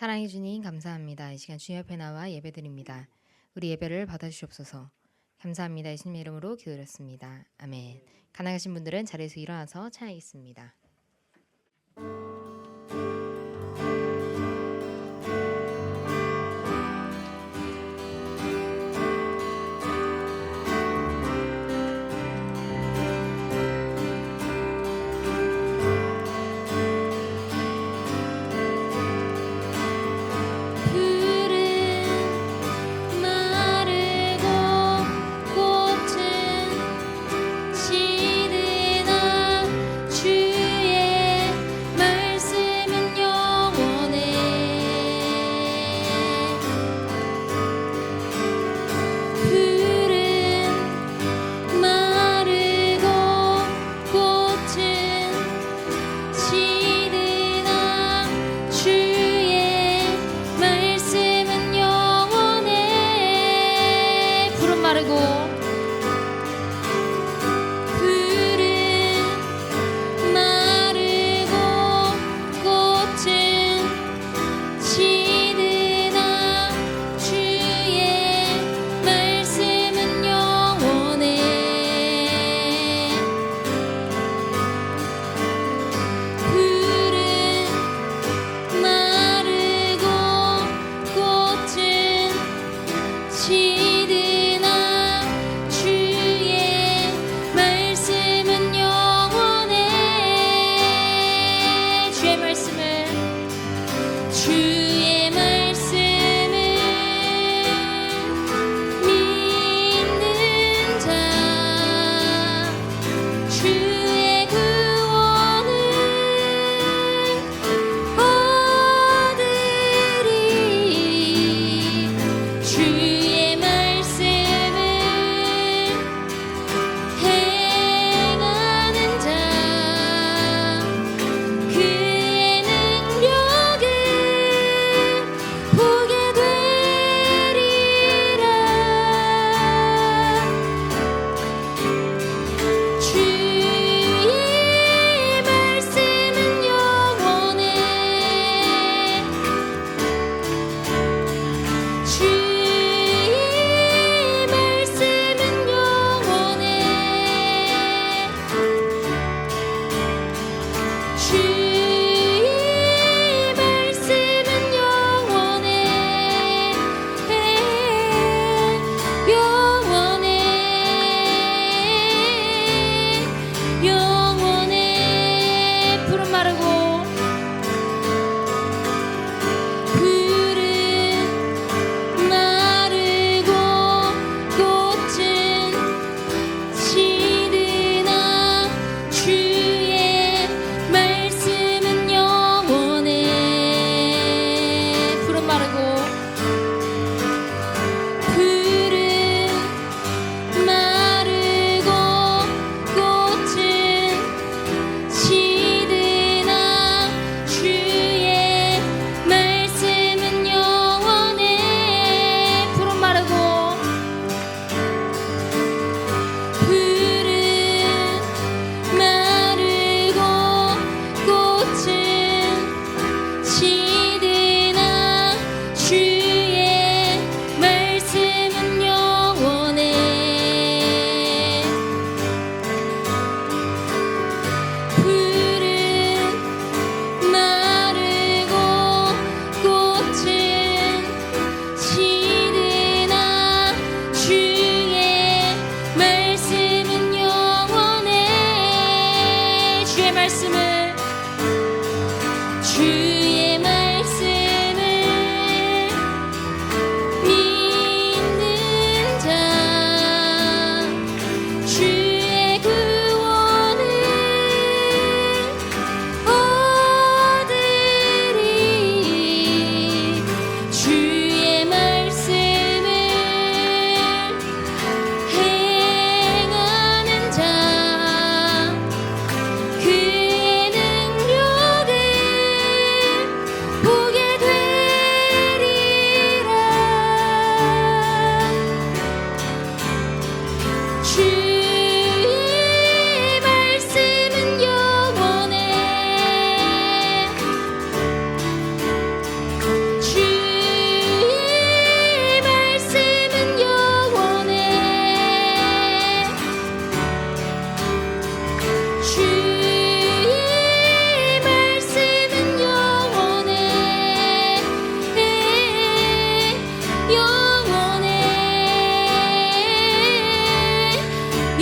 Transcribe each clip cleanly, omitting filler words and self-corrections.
사랑해 주님 감사합니다. 이 시간 주님 앞에 나와 예배드립니다. 우리 예배를 받아주시옵소서. 감사합니다. 예수님의 이름으로 기도드렸습니다. 아멘. 가능하신 분들은 자리에서 일어나서 찬양하겠습니다. 꽃은 시드나 주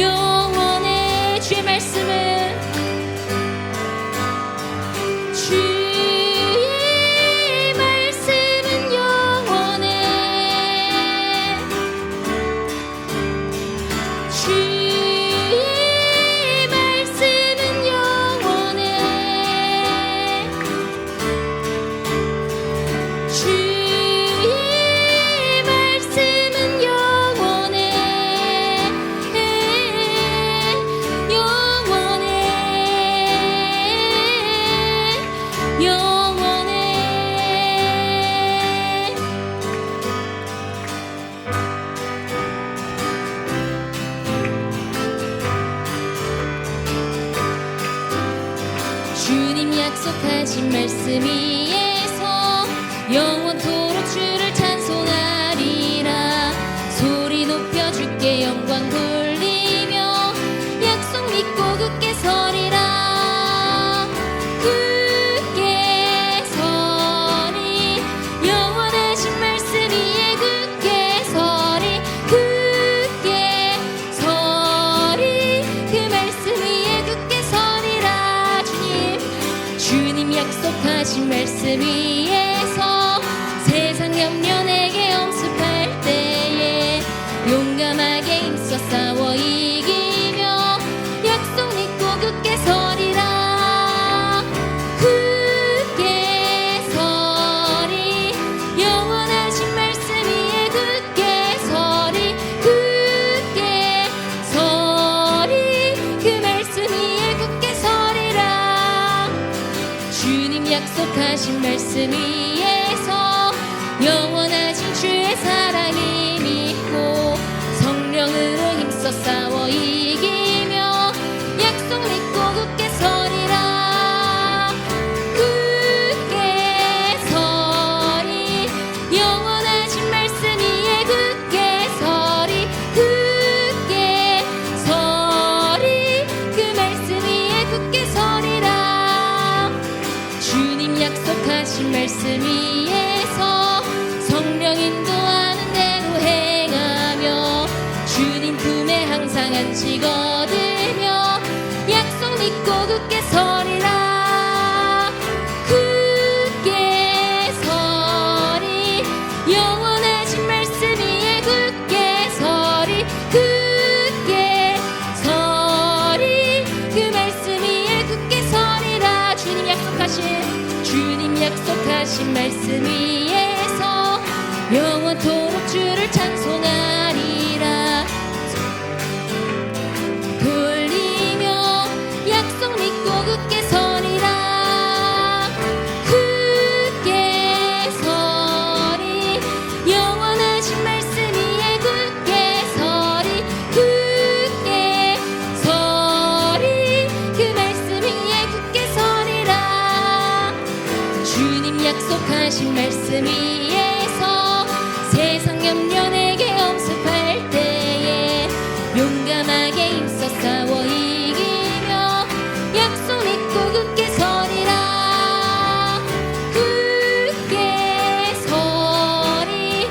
영원해. 주의 말씀은 주님 약속하신 말씀 위에서 영원토록 주를 찬송하리라. 소리 높여 주께 영광 돌리며 약속 믿고 굳게 서리라. 굳게 서리. 영원하신 말씀 위에 굳게 서리. 굳게 서리. 그 말씀 위에 굳게 서리라. 주님 약속하신 말씀 위에서 세상 염려 내게 엄습할 때에 용감하게 힘써 싸워 이기며 약속 믿고 굳게 서리라. 굳게 서리. 영원하신 말씀 위에 굳게 서리. 굳게 서리. 그 말씀 위에 굳게 서리라. 주님 약속하신 말씀 위에서 영원하신 주의 사랑이 믿고 성령으로 힘써 싸워 이기며 약속 믿고 굳게 서리라. 굳게 서리. 영원하신 말씀 위에 굳게 서리. 굳게 서리. 그 말씀 위에 굳게 서리라. 주님 약속하신 말씀 위에서 성령 인도하는 대로 행하며 주님 품에 항상 안식 얻으며 약속 믿고 굳게 서리라. 굳게 서리. 영원하신 말씀 위에 굳게 서리. 굳게 서리. 그 말씀 위에 굳게 서리라. 주님 약속하신 말씀 위에서 영원토록 주를 찬송하리라. 돌리며 약속 믿고 굳게 서리라. 굳게 서리. 영원하신 말씀 위에 굳게 서리. 굳게 서리. 그 말씀 위에 굳게 서리라. 주님 약속하신 말씀 위에서 세상 염려 내게 엄습할 때에 용감하게 힘써 싸워 이기며 약속 믿고 굳게 서리라. 굳게 서리.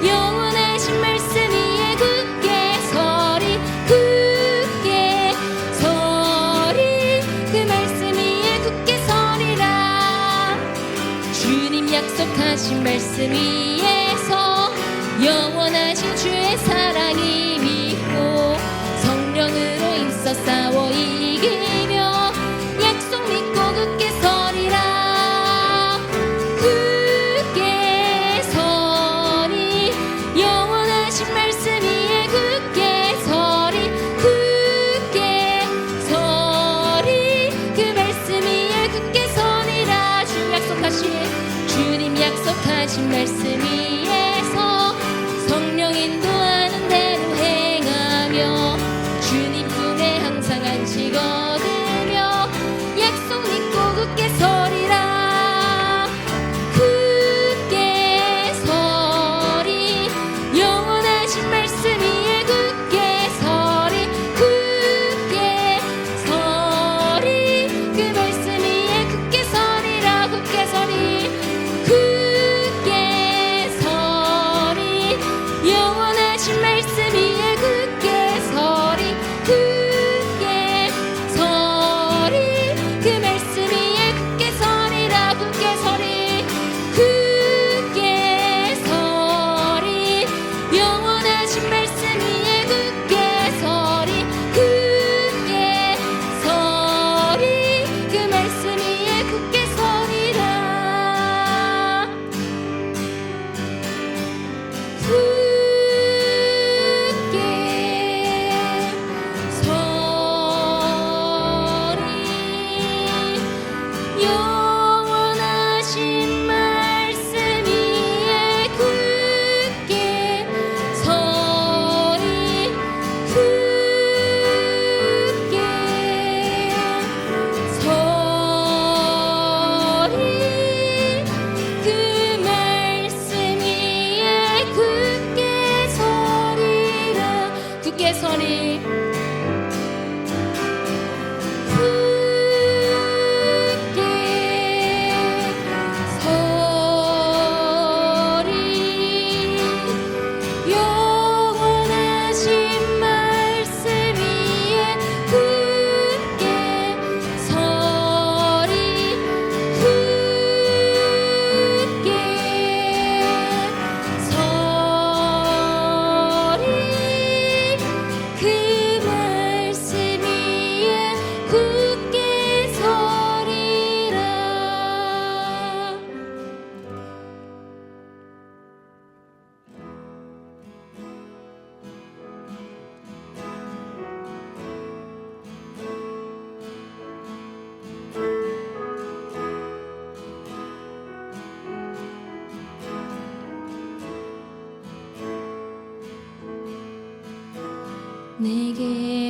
영원하신 말씀 위에 굳게 서리. 굳게 서리. 그 말씀 위에 굳게 서리라. 주님 약속하신 말씀 위에서 영원하신 주의 사랑이 믿고 성령으로 힘써 싸워 이기며 약속 믿고 굳게 서리라. 굳게 서리. 영원하신 말씀 위에 굳게 서리. 굳게 서리. 그 말씀 위에 굳게 서리라. 주님 약속하신 말씀 위에서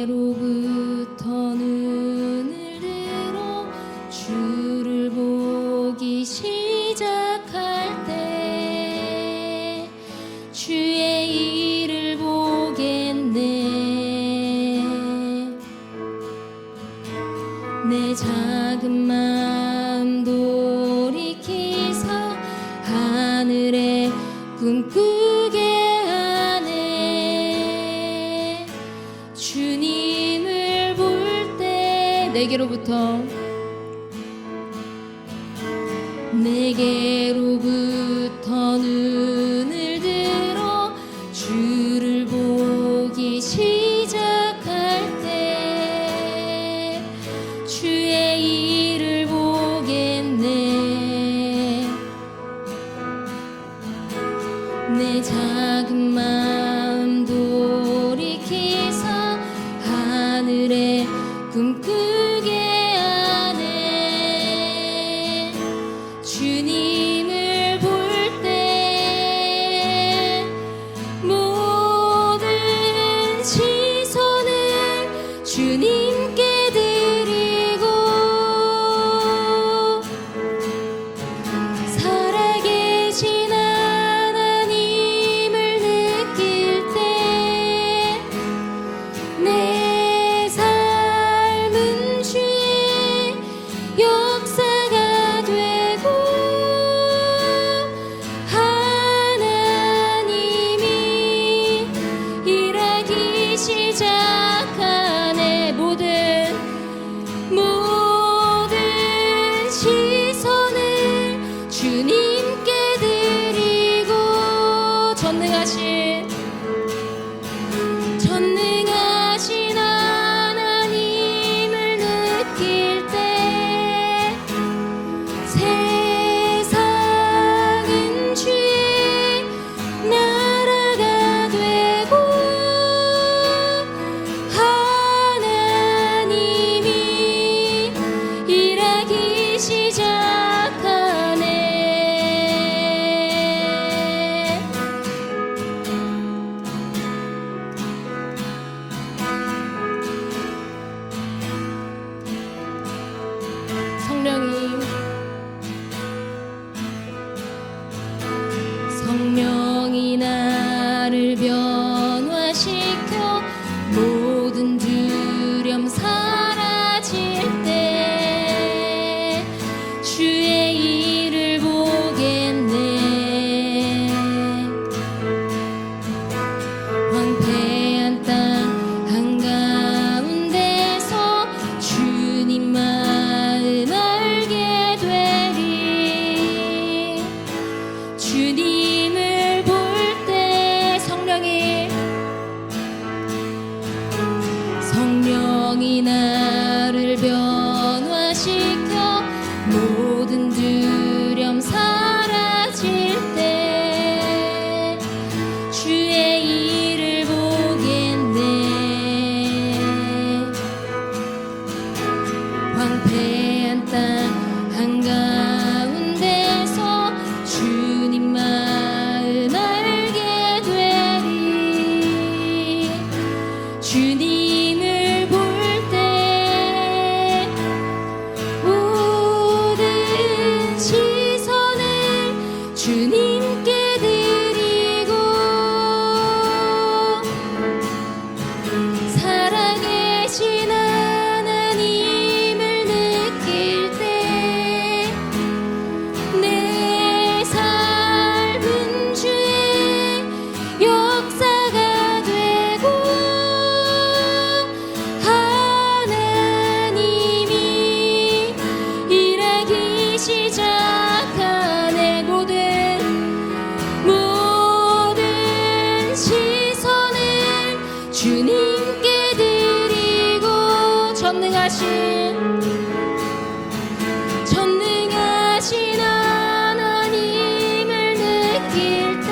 내게로부터 눈을 들어 주를 보기 시작할 때 주의 일을 보겠네. 내 작은 마음 돌이키서 하늘에 꿈꾸게 주님을 볼 때 내게로부터 눈을 들어 주를 보기 시작할 때 주의 일을 보겠네. 내 작은 마음 돌이키서 하늘에 꿈꾸게 하네. 주님을 볼 때 모든 시선을 주님께 드리고 살아계신 하나님을 느낄 때 내 삶은 주의 역사가 되고 하나님이 일하기 시작하네. 모든 시선을 주님께 드리고 전능하신 하나님을 느낄 때 세상은 주의 나라가 되고 하나님이 일하기 시작하네. 성령이 나를 변화시켜 모든 두려움 사라질 때 주의 일을 보겠네. 황폐한 땅 한가운데서 주님 마음 알게 되리. 주님을 볼 때 성령이 나를 변화시켜 모든 두려움 사라질 때 주의 일을 보겠네. 황폐한 땅 한가운데서 주님 마음 알게 되리. 주님을 볼 때 모든 시선을 주님께 드리고 전능하신 하나님을 느낄 때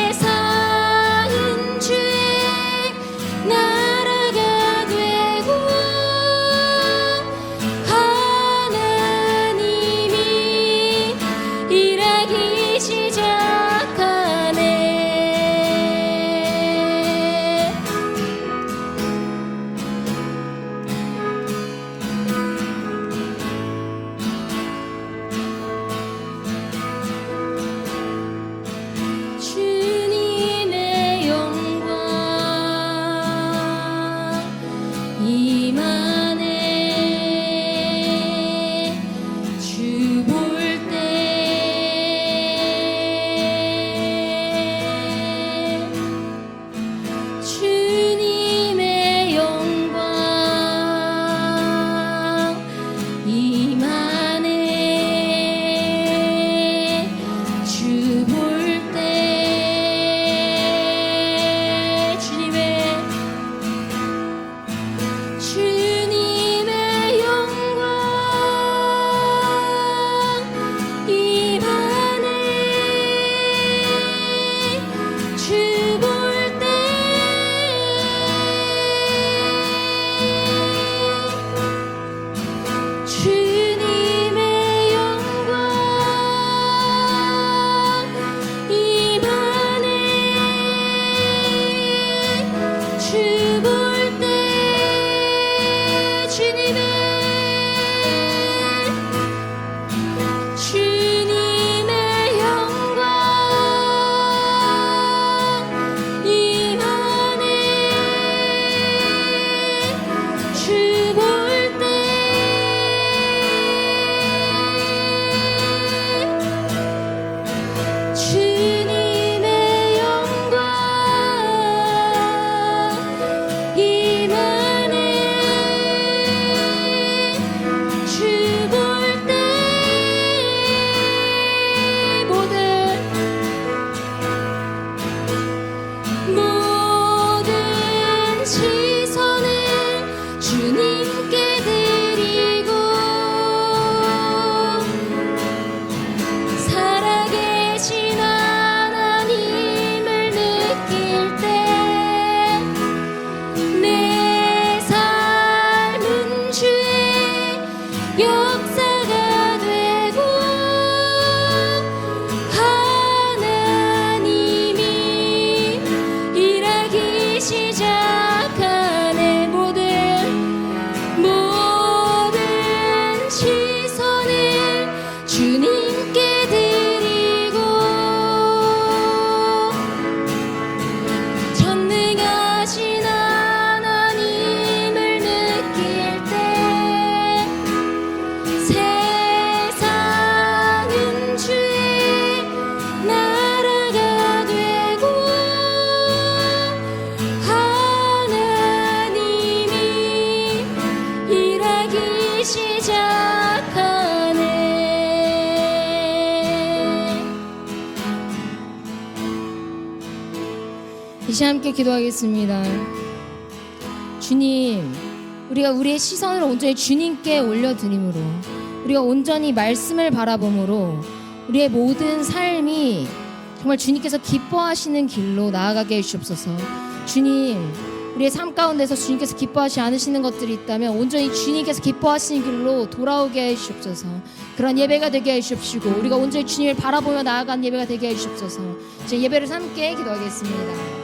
세상은 주의 나라가 되고 하나님이 일하기 시작하네. 주님의 영광 임하네. 주 볼 때 주님의 영광 임하네. 주 볼 때 주님의 영광 임하네. 주 볼 때 주님의 영광 임하네. 주 볼 때 주님의 영광 임하네. 주 볼 때 주님의 영광 임하네. 주 볼 때 모든 시선을 주님께 드리고 살아계신 하나님을 느낄 때 내 삶은 주의 역사가 되고 하나님이 일하기 시작하네. 모든 시선을 주님께 드리고 전능하신 하나님을 느낄 때 세상은 주의 나라가 되고 하나님이 일하기 시작하네. 이 시간 함께 기도하겠습니다. 주님, 우리가 우리의 시선을 온전히 주님께 올려드림으로, 우리가 온전히 말씀을 바라봄으로 우리의 모든 삶이 정말 주님께서 기뻐하시는 길로 나아가게 해주옵소서. 주님, 우리의 삶 가운데서 주님께서 기뻐하지 않으시는 것들이 있다면 온전히 주님께서 기뻐하시는 길로 돌아오게 해주옵소서. 그런 예배가 되게 해주십시고 우리가 온전히 주님을 바라보며 나아가는 예배가 되게 해주옵소서. 이제 예배를 함께 기도하겠습니다.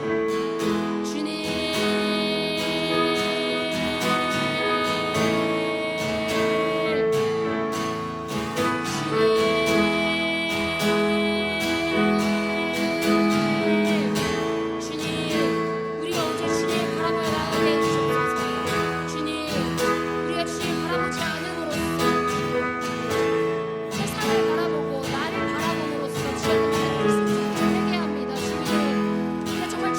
정말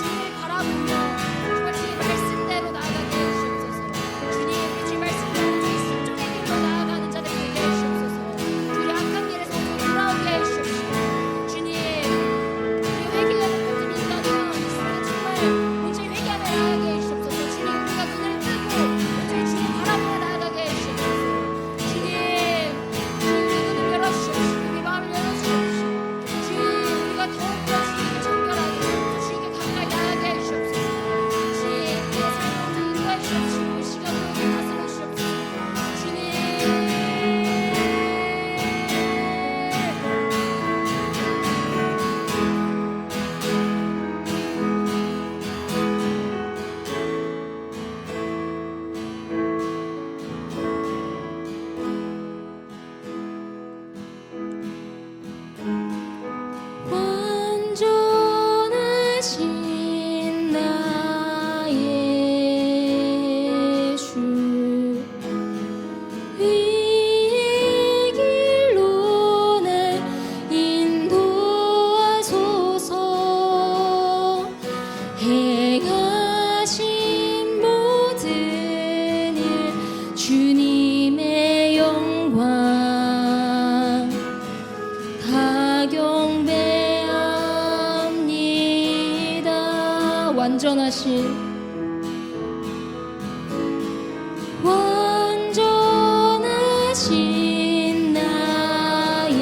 완전하신 나의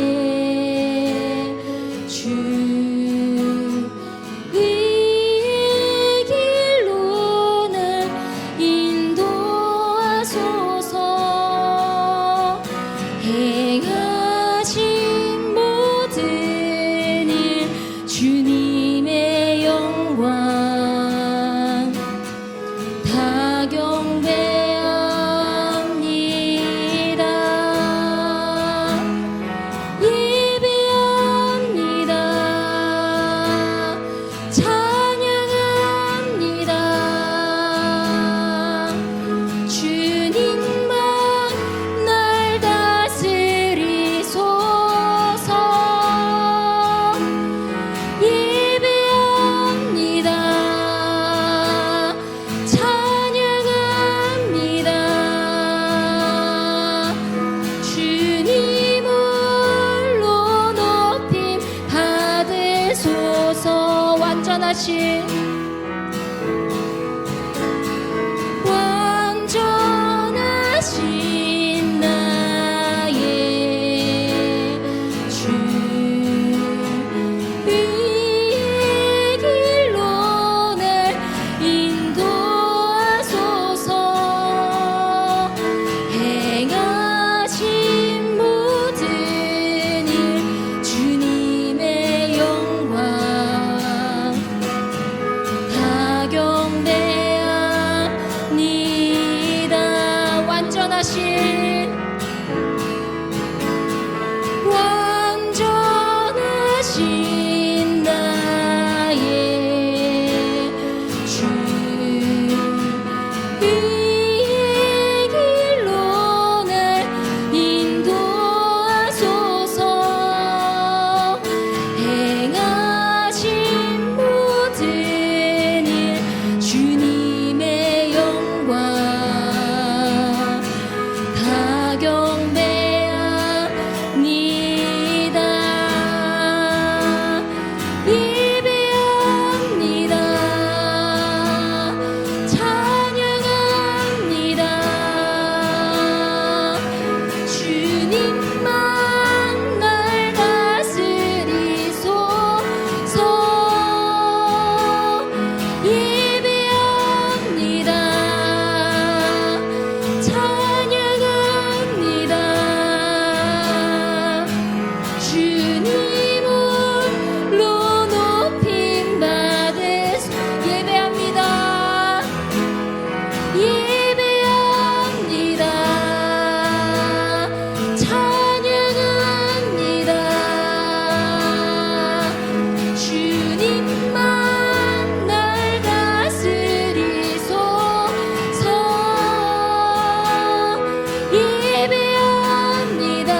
주 의의 길로 날 인도하소서. 행하신 모든 일 주님의 영광 다 경배합니다. 예배합니다. 찬양합니다. 주님만 날 다스리소서. 예배합니다. 찬양합니다. 주님 홀로 높임 받으소서. 완전하신 나의 주 의의 길로 날 인도하소서. 행하신 모든 일 주님의 영광 다 경배합니다. 완전하신 나의 주 의의 길로 날 인도하소서. 행하신 모든 일 주님의 영광 다 경배합니다. 예배합니다. 찬양합니다. 주님만 날 다스리소서. 예배합니다. 찬양합니다. 주님 홀로 높임 받으소. 예배합니다. 예배합니다. 찬양합니다. 주님만 날 다스리소서. 예배합니다.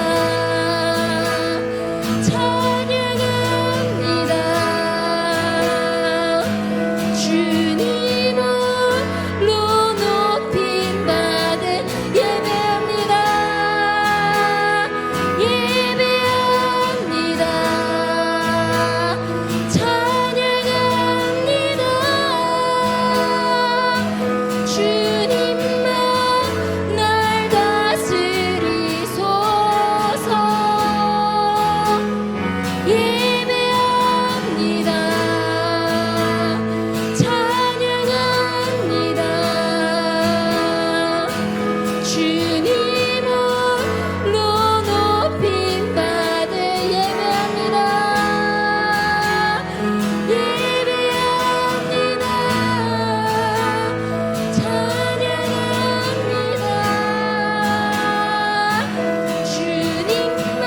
찬양합니다. 주님 홀로 높임 받은 예배합니다. 예배합니다. 찬양합니다. 주님만 날 다스리소서. 예배합니다. 찬양합니다. 주님 홀로 높임 받은 예배합니다. 예배합니다. 찬양합니다. 주님만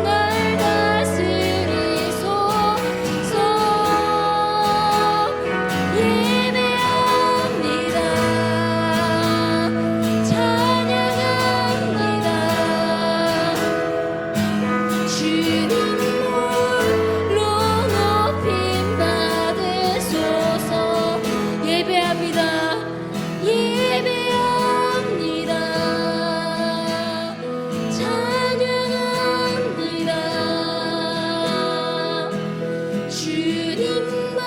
날 다스리소서. 예배합니다. 찬양합니다. 주님 홀로 높임 받으소서. 예배합니다. 예배합니다. 찬양합니다. 주님만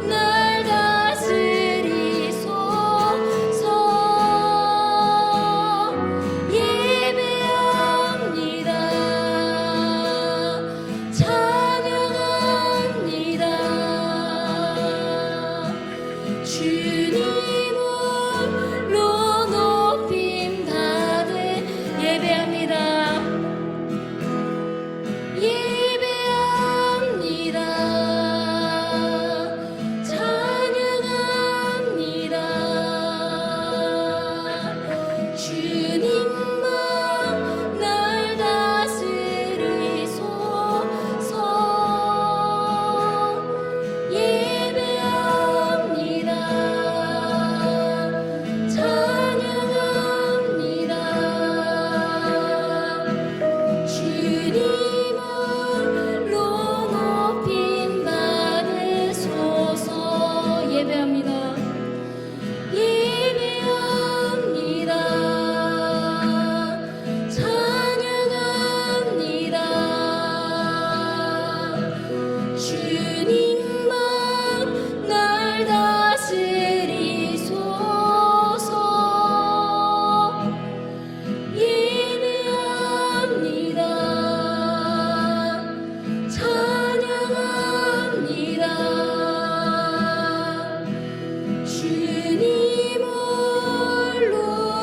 날 주님으로 높임 받을 예배합니다. 예배합니다. 찬양합니다. 주님만 날 다스리소서. 예배합니다. 찬양합니다. 주님으로 높임 받으소서. 예배합니다. 예배합니다. 찬양합니다. 주님만 날 다스리소서. 예배합니다. 찬양합니다. 주님으로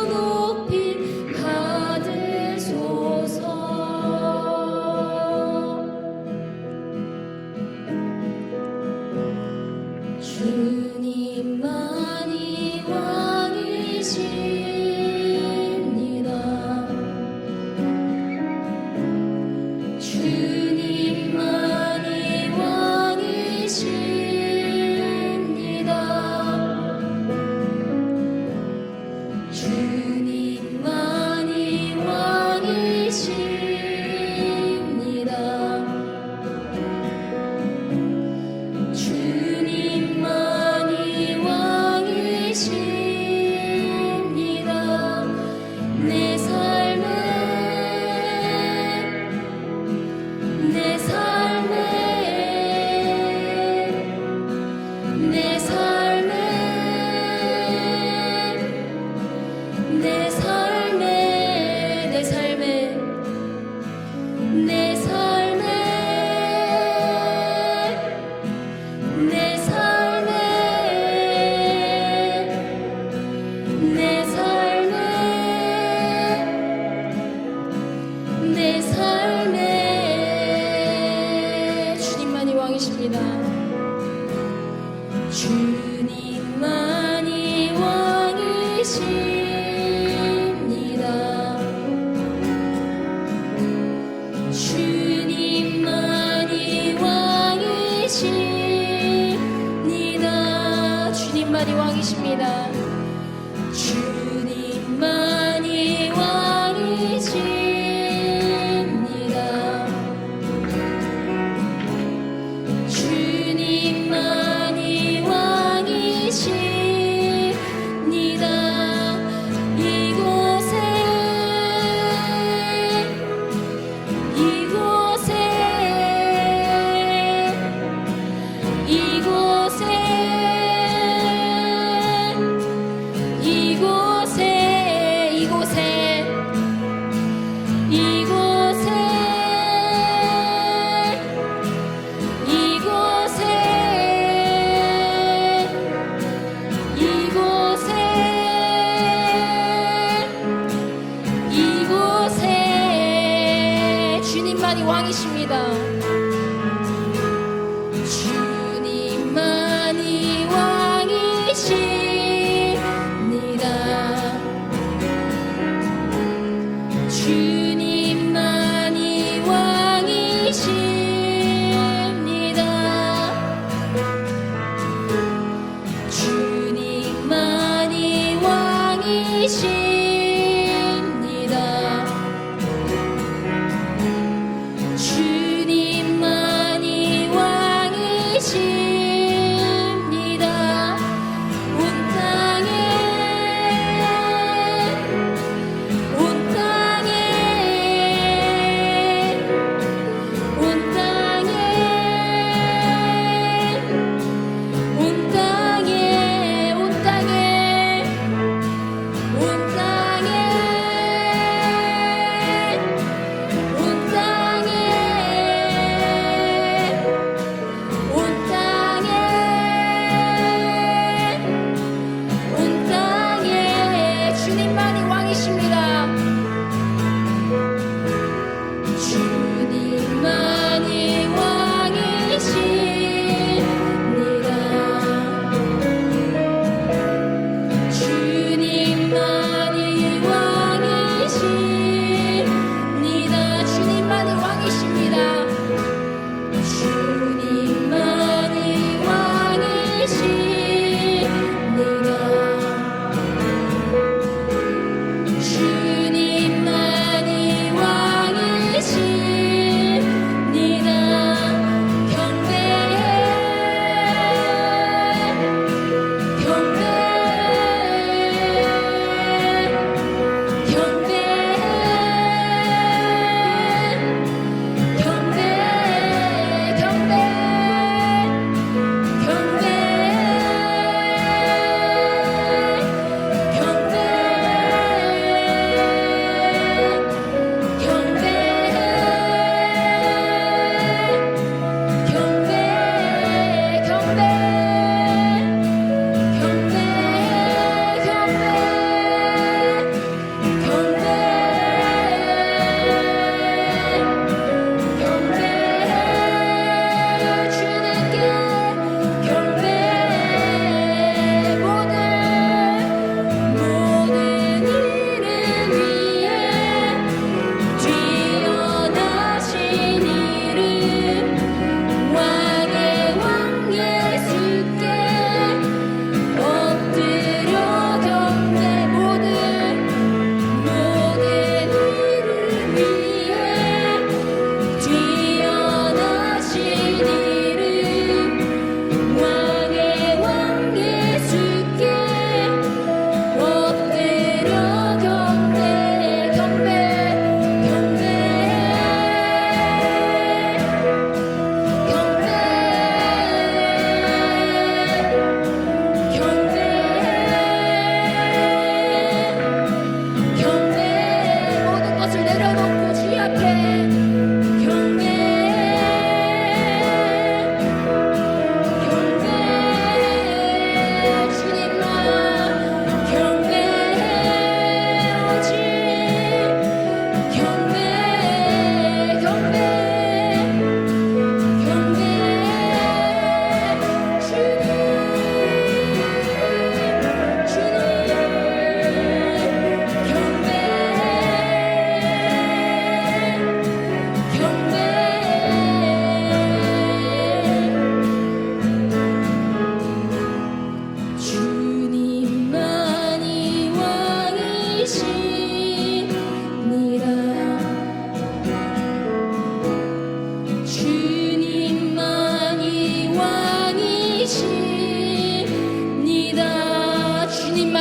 높임 받으소서. 주님만이 왕이십니다. 주님만이 왕이십니다. 주님만이 왕이십니다. 주님만이 왕이십니다. 내 삶에 내 삶에 내 삶에 내 삶에 내 삶에 내 삶에 내 삶에 내 삶에 내 삶에 주님만이 왕이십니다. 주님만이 왕이십니다. 주님만이 왕이십니다. 주님만이 왕이십니다. 주님만이 왕이십니다. 주님만이 왕이십니다. 이곳에 이곳에 이곳에 이곳에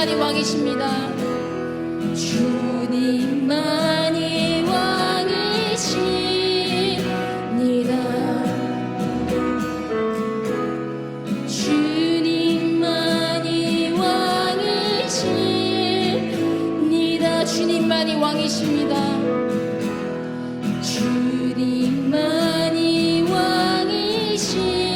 주님만이 왕이십니다. 주님만이 왕이십니다. 주님만이 왕이십니다. 주님만이 왕이십니다. 주님만이 왕이십니다.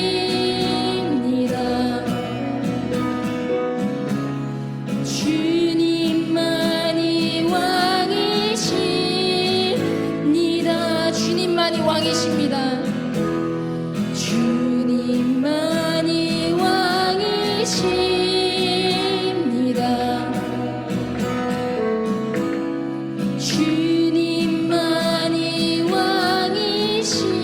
주님만이 왕이십니다. 주님만이 왕이십니다. 주님만이 왕이십니다. 주님만이 왕이십니다.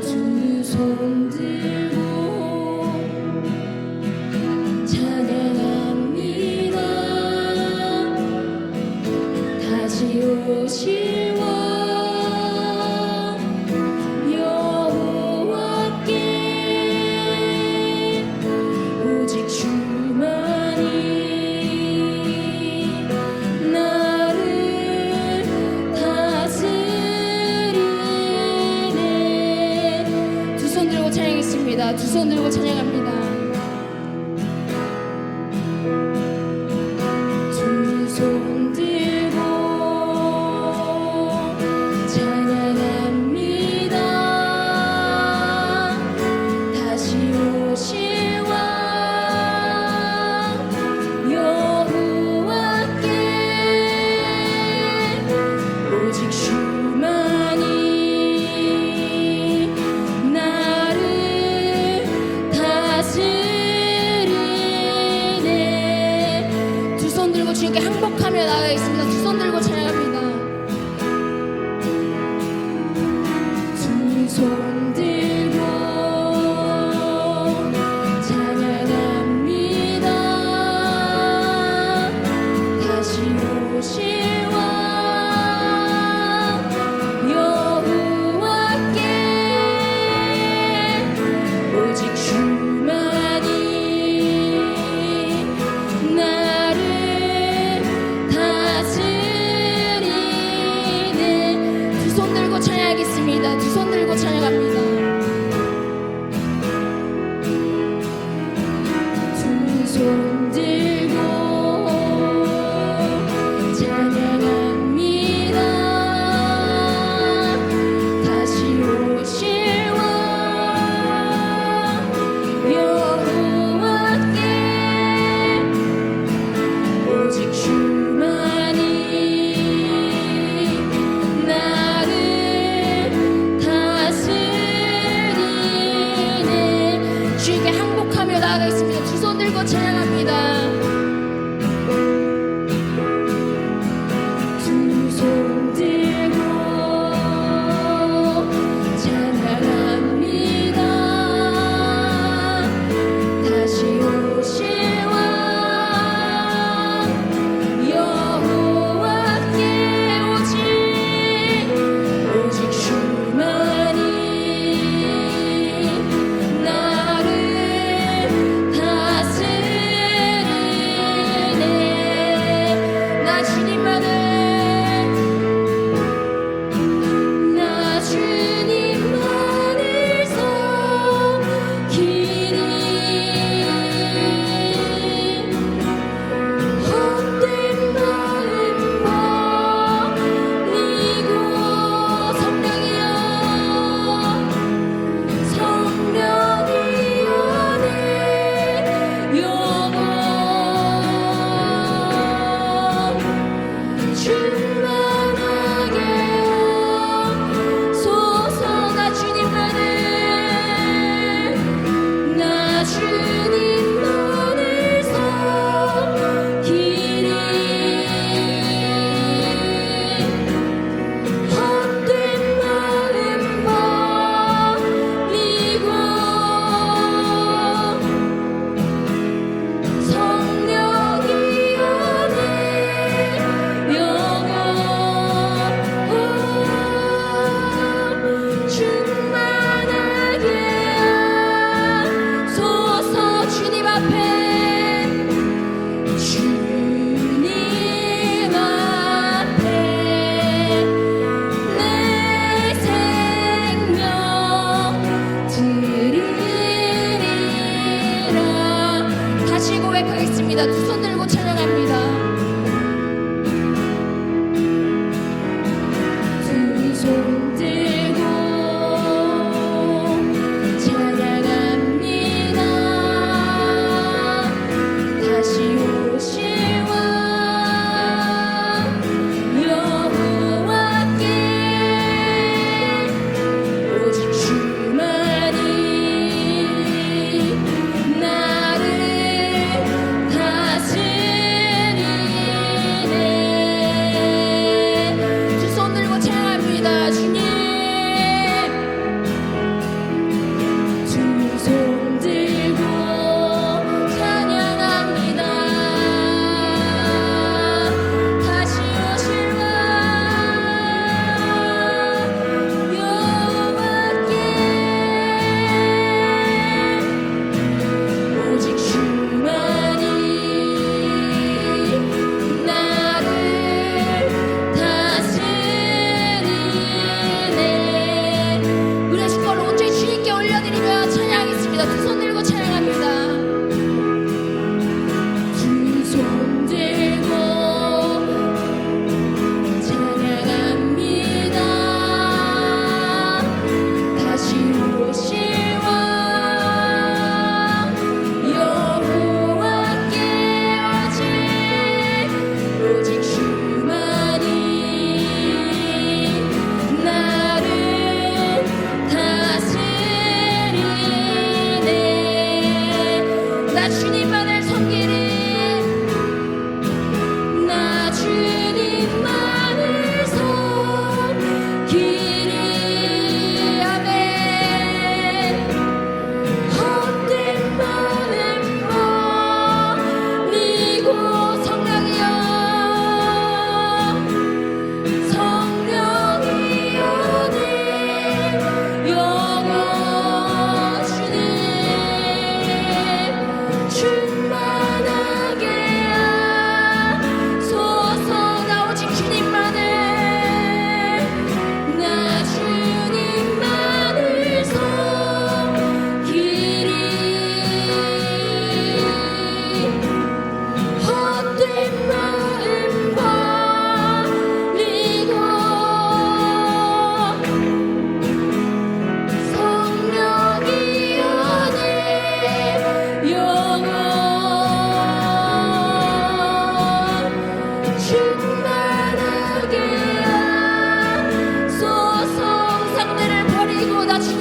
두 손 들고 찬양합니다. 다시 오실 왕 여호와께 오직 주만이 나를 다스리네. 두 손 들고 찬양했습니다. 두 손 들고 찬양합니다. 두 손 들고 찬양합니다. 다시 오실 왕 여호와께 오직 주만이 나를 다스리네. 두 손 들고 주님께 항복하며 나아가겠습니다. 두 손 들고 찬양합니다. 두 손 들고 찬양합니다. 다시 오실 왕 여호와께 오직 주만이 나를 다스리네. 두 손 들고 찬양하겠습니다. 두 손 들고 찬양합니다. 두 손 들고 찬양합니다. 다시 오실 왕 여호와께 오직 주만이 나를 다스리네.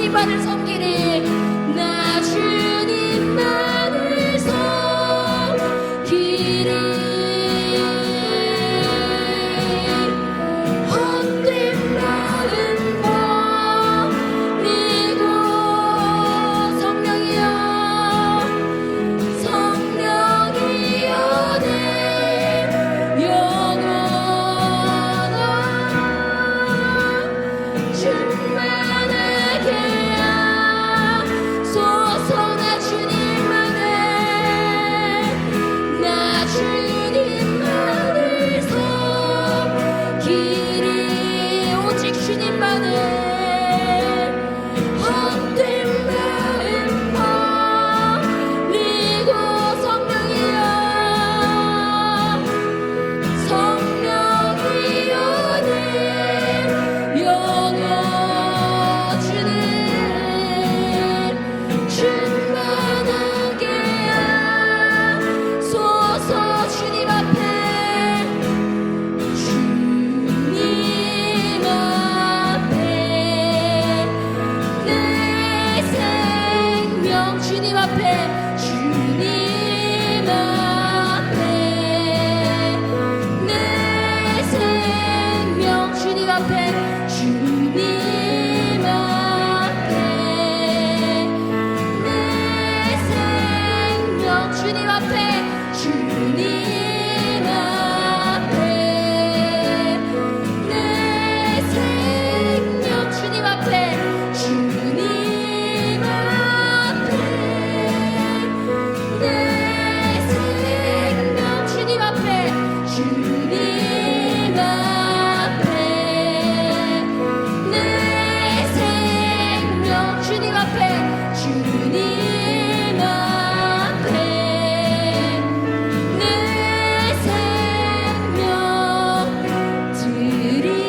주님만을 섬기리. 나 주님만을 섬기리. 헛된 마음 버리고 성령이여 성령이여 내 영혼아 충만하게 하소서. 나 주님만을 섬기리. 오직 주님만을. 헛된 마음 버리고 성령이여 성령이여 내 영혼 주는 충만하게 하소서. 주님 앞에 주님 앞에 내 생명 주님 앞에 주님 앞에 내 생명 주님 앞에 주님 앞에 내 생명 주님 앞에 주님 앞에 내 생명 주님 앞에 주님 앞에 내 생명 주님 앞에 주님 앞에 내 생명 주님 앞에 주님 앞에 내 생명 드리리라.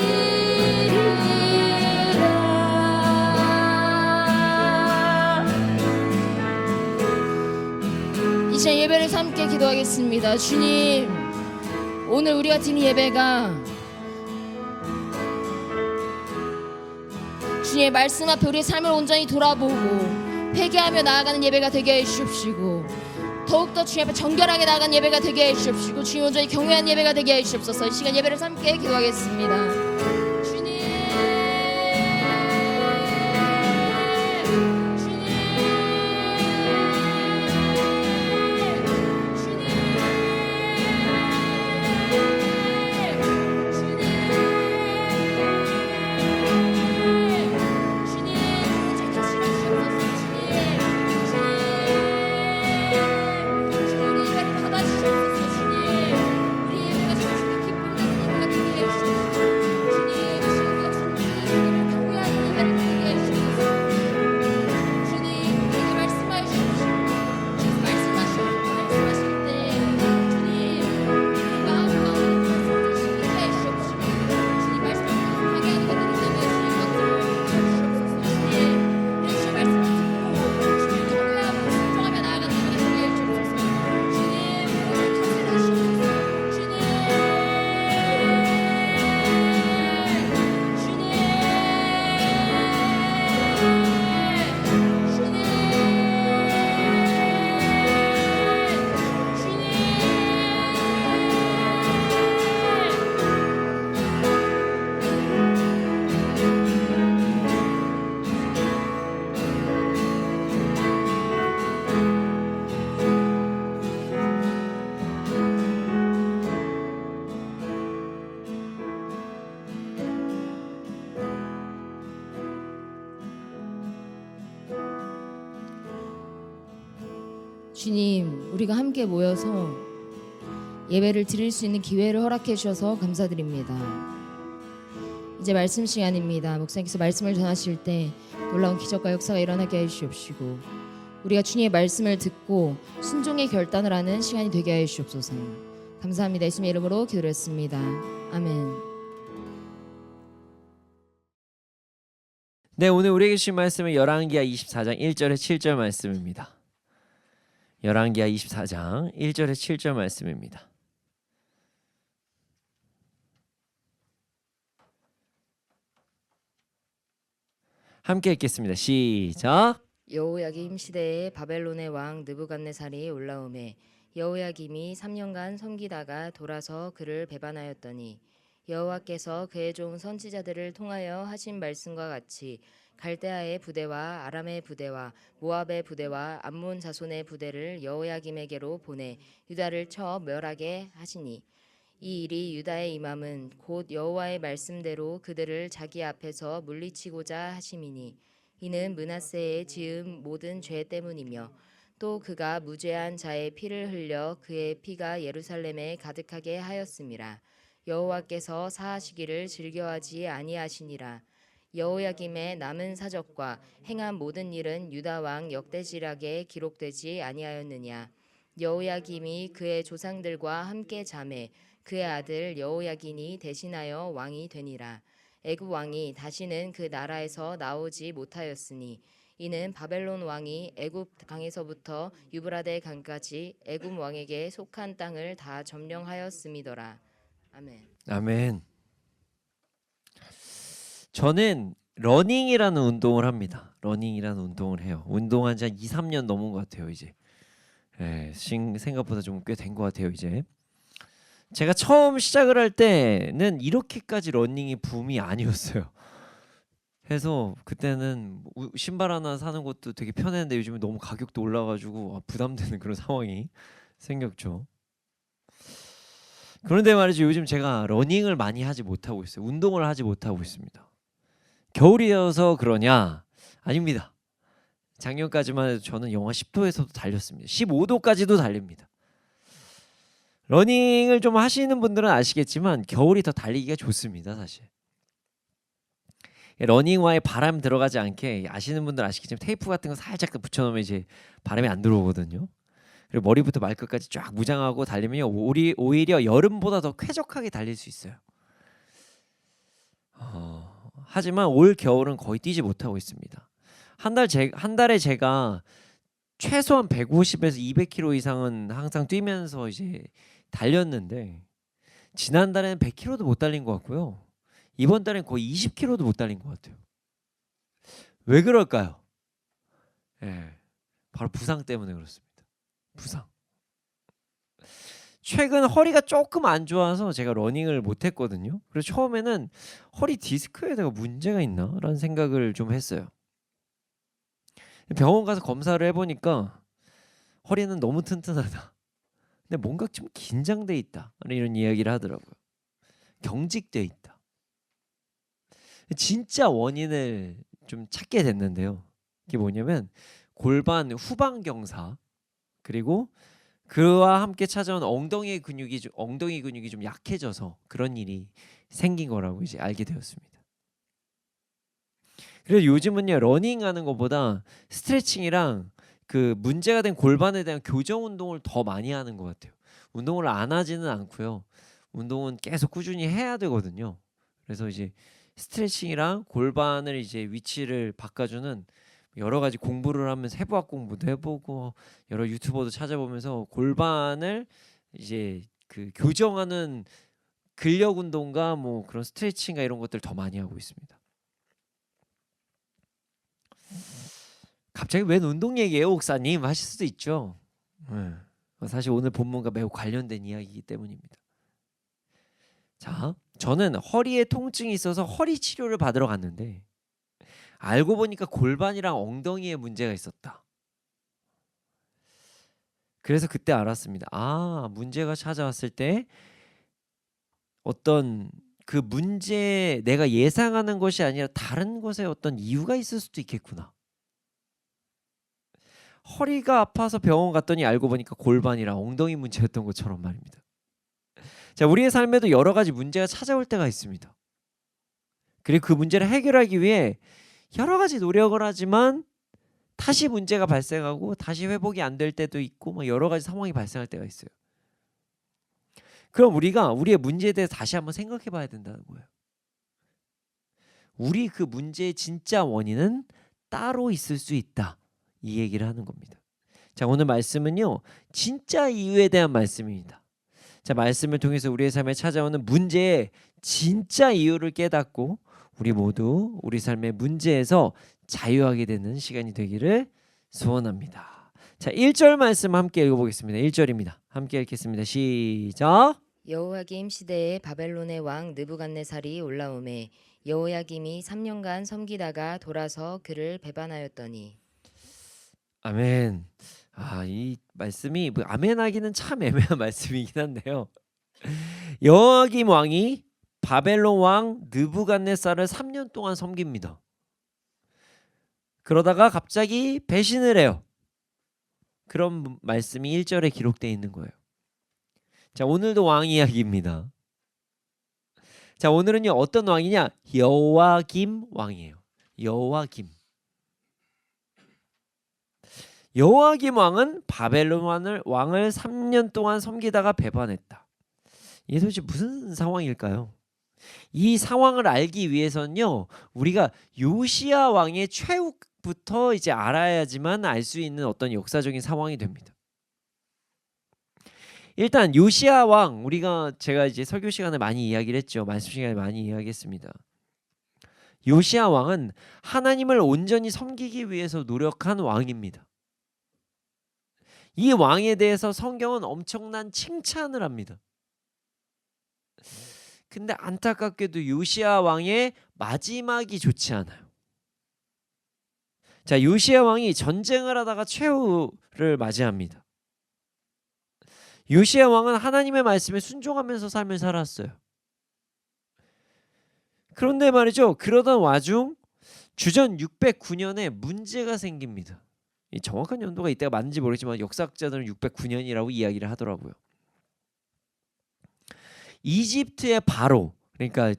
이 시간 예배를 함께 기도하겠습니다. 주님, 오늘 우리가 드린 예배가 주님의 말씀 앞에 우리의 삶을 온전히 돌아보고 회개하며 나아가는 예배가 되게 해 주십시고, 더욱더 주님 앞에 정결하게 나아가는 예배가 되게 해 주십시고, 주님 온전히 경외하는 예배가 되게 해 주옵소서. 이 시간 예배를 함께 기도하겠습니다. 주님, 주님, 우리가 함께 모여서 예배를 드릴 수 있는 기회를 허락해 주셔서 감사드립니다. 이제 말씀 시간입니다. 목사님께서 말씀을 전하실 때 놀라운 기적과 역사가 일어나게 해 주시옵시고, 우리가 주님의 말씀을 듣고 순종의 결단을 하는 시간이 되게 해 주시옵소서. 감사합니다. 예수님의 이름으로 기도했습니다. 아멘. 네, 오늘 우리에게 주신 말씀은 열왕기하 24장 1절에 7절 말씀입니다. 열왕기하 24장 1절에 7절 말씀입니다. 함께 읽겠습니다. 시작. 여호야김 시대에 바벨론의 왕 느부갓네살이 올라오매 여호야김이 3년간 섬기다가 돌아서 그를 배반하였더니 여호와께서 그의 종 선지자들을 통하여 하신 말씀과 같이 갈대아의 부대와 아람의 부대와 모압의 부대와 암몬 자손의 부대를 여호야김에게로 보내 유다를 쳐 멸하게 하시니 이 일이 유다의 임함은 곧 여호와의 말씀대로 그들을 자기 앞에서 물리치고자 하심이니 이는 므낫세의 지은 모든 죄 때문이며 또 그가 무죄한 자의 피를 흘려 그의 피가 예루살렘에 가득하게 하였음이라. 여호와께서 사하시기를 즐겨하지 아니하시니라. 여호야김의 남은 사적과 행한 모든 일은 유다 왕 역대지락에 기록되지 아니하였느냐. 여호야김이 그의 조상들과 함께 잠에 그의 아들 여호야긴이 대신하여 왕이 되니라. 애굽 왕이 다시는 그 나라에서 나오지 못하였으니 이는 바벨론 왕이 애굽 강에서부터 유브라데 강까지 애굽 왕에게 속한 땅을 다 점령하였음이더라. 아멘. 아멘. 저는 러닝이라는 운동을 합니다. 러닝이라는 운동을 해요. 운동한 지 한 2, 3년 넘은 것 같아요. 이제 생각보다 좀 꽤 된 것 같아요. 이제 제가 처음 시작을 할 때는 이렇게까지 러닝이 붐이 아니었어요. 해서 그때는 신발 하나 사는 것도 되게 편했는데 요즘에 너무 가격도 올라가지고 부담되는 그런 상황이 생겼죠. 그런데 말이죠, 요즘 제가 러닝을 많이 하지 못하고 있어요. 운동을 하지 못하고 있습니다. 겨울이어서 그러냐? 아닙니다. 작년까지만 해도 저는 영하 10도에서도 달렸습니다. 15도까지도 달립니다. 러닝을 좀 하시는 분들은 아시겠지만 겨울이 더 달리기가 좋습니다. 사실 러닝화에 바람 들어가지 않게, 아시는 분들 아시겠지만 테이프 같은 거 살짝 붙여놓으면 이제 바람이 안 들어오거든요. 그리고 머리부터 발끝까지 쫙 무장하고 달리면 오히려 여름보다 더 쾌적하게 달릴 수 있어요. 하지만 올 겨울은 거의 뛰지 못하고 있습니다. 한 달에 제가 최소한 150에서 200km 이상은 항상 뛰면서 이제 달렸는데, 지난달에는 100km도 못 달린 것 같고요. 이번 달엔 거의 20km도 못 달린 것 같아요. 왜 그럴까요? 바로 부상 때문에 그렇습니다. 부상. 최근 허리가 조금 안 좋아서 제가 러닝을 못 했거든요. 그래서 처음에는 허리 디스크에다가 문제가 있나? 라는 생각을 좀 했어요. 병원 가서 검사를 해보니까 허리는 너무 튼튼하다. 근데 뭔가 좀 긴장돼 있다. 이런 이야기를 하더라고요. 경직돼 있다. 진짜 원인을 좀 찾게 됐는데요. 이게 뭐냐면 골반 후방 경사, 그리고 그와 함께 찾아온 엉덩이 근육이 좀 약해져서 그런 일이 생긴 거라고 이제 알게 되었습니다. 그래서 요즘은요, 러닝하는 것보다 스트레칭이랑 그 문제가 된 골반에 대한 교정 운동을 더 많이 하는 것 같아요. 운동을 안 하지는 않고요. 운동은 계속 꾸준히 해야 되거든요. 그래서 이제 스트레칭이랑 골반을 이제 위치를 바꿔주는 여러 가지 공부를 하면서 해부학 공부도 해보고 여러 유튜버도 찾아보면서 골반을 이제 그 교정하는 근력 운동과 뭐 그런 스트레칭과 이런 것들 더 많이 하고 있습니다. 갑자기 웬 운동 얘기예요, 목사님? 하실 수도 있죠. 사실 오늘 본문과 매우 관련된 이야기이기 때문입니다. 자, 저는 허리에 통증이 있어서 허리 치료를 받으러 갔는데 알고 보니까 골반이랑 엉덩이에 문제가 있었다. 그래서 그때 알았습니다. 문제가 찾아왔을 때 어떤 그 문제, 내가 예상하는 것이 아니라 다른 것에 어떤 이유가 있을 수도 있겠구나. 허리가 아파서 병원 갔더니 알고 보니까 골반이랑 엉덩이 문제였던 것처럼 말입니다. 자, 우리의 삶에도 여러 가지 문제가 찾아올 때가 있습니다. 그리고 그 문제를 해결하기 위해 여러 가지 노력을 하지만 다시 문제가 발생하고 다시 회복이 안 될 때도 있고 뭐 여러 가지 상황이 발생할 때가 있어요. 그럼 우리가 우리의 문제에 대해서 다시 한번 생각해 봐야 된다는 거예요. 우리 그 문제의 진짜 원인은 따로 있을 수 있다. 이 얘기를 하는 겁니다. 자, 오늘 말씀은요, 진짜 이유에 대한 말씀입니다. 자, 말씀을 통해서 우리의 삶에 찾아오는 문제의 진짜 이유를 깨닫고 우리 모두 우리 삶의 문제에서 자유하게 되는 시간이 되기를 소원합니다. 자, 1절 말씀 함께 읽어보겠습니다. 1절입니다. 함께 읽겠습니다. 시작. 여호야김 시대에 바벨론의 왕 느부갓네살이 올라오매 여호야김이 3년간 섬기다가 돌아서 그를 배반하였더니. 아멘. 이 말씀이 아멘하기는 참 애매한 말씀이긴 한데요. 여호야김 왕이 바벨론 왕 느부갓네살을 3년 동안 섬깁니다. 그러다가 갑자기 배신을 해요. 그런 말씀이 1절에 기록되어 있는 거예요. 자, 오늘도 왕 이야기입니다. 자, 오늘은요 어떤 왕이냐? 여호야김 왕이에요. 여호야김. 여호야김 왕은 바벨론 왕을 3년 동안 섬기다가 배반했다. 이게 도대체 무슨 상황일까요? 이 상황을 알기 위해서는요 우리가 요시야 왕의 최후부터 이제 알아야지만 알 수 있는 어떤 역사적인 상황이 됩니다. 일단 요시야 왕 제가 이제 설교 시간에 많이 이야기를 했죠. 말씀 시간에 많이 이야기했습니다. 요시야 왕은 하나님을 온전히 섬기기 위해서 노력한 왕입니다. 이 왕에 대해서 성경은 엄청난 칭찬을 합니다. 근데 안타깝게도 요시야 왕의 마지막이 좋지 않아요. 자, 요시야 왕이 전쟁을 하다가 최후를 맞이합니다. 요시야 왕은 하나님의 말씀에 순종하면서 삶을 살았어요. 그런데 말이죠. 그러던 와중 주전 609년에 문제가 생깁니다. 이 정확한 연도가 이때가 맞는지 모르겠지만 역사학자들은 609년이라고 이야기를 하더라고요. 이집트의 바로, 그러니까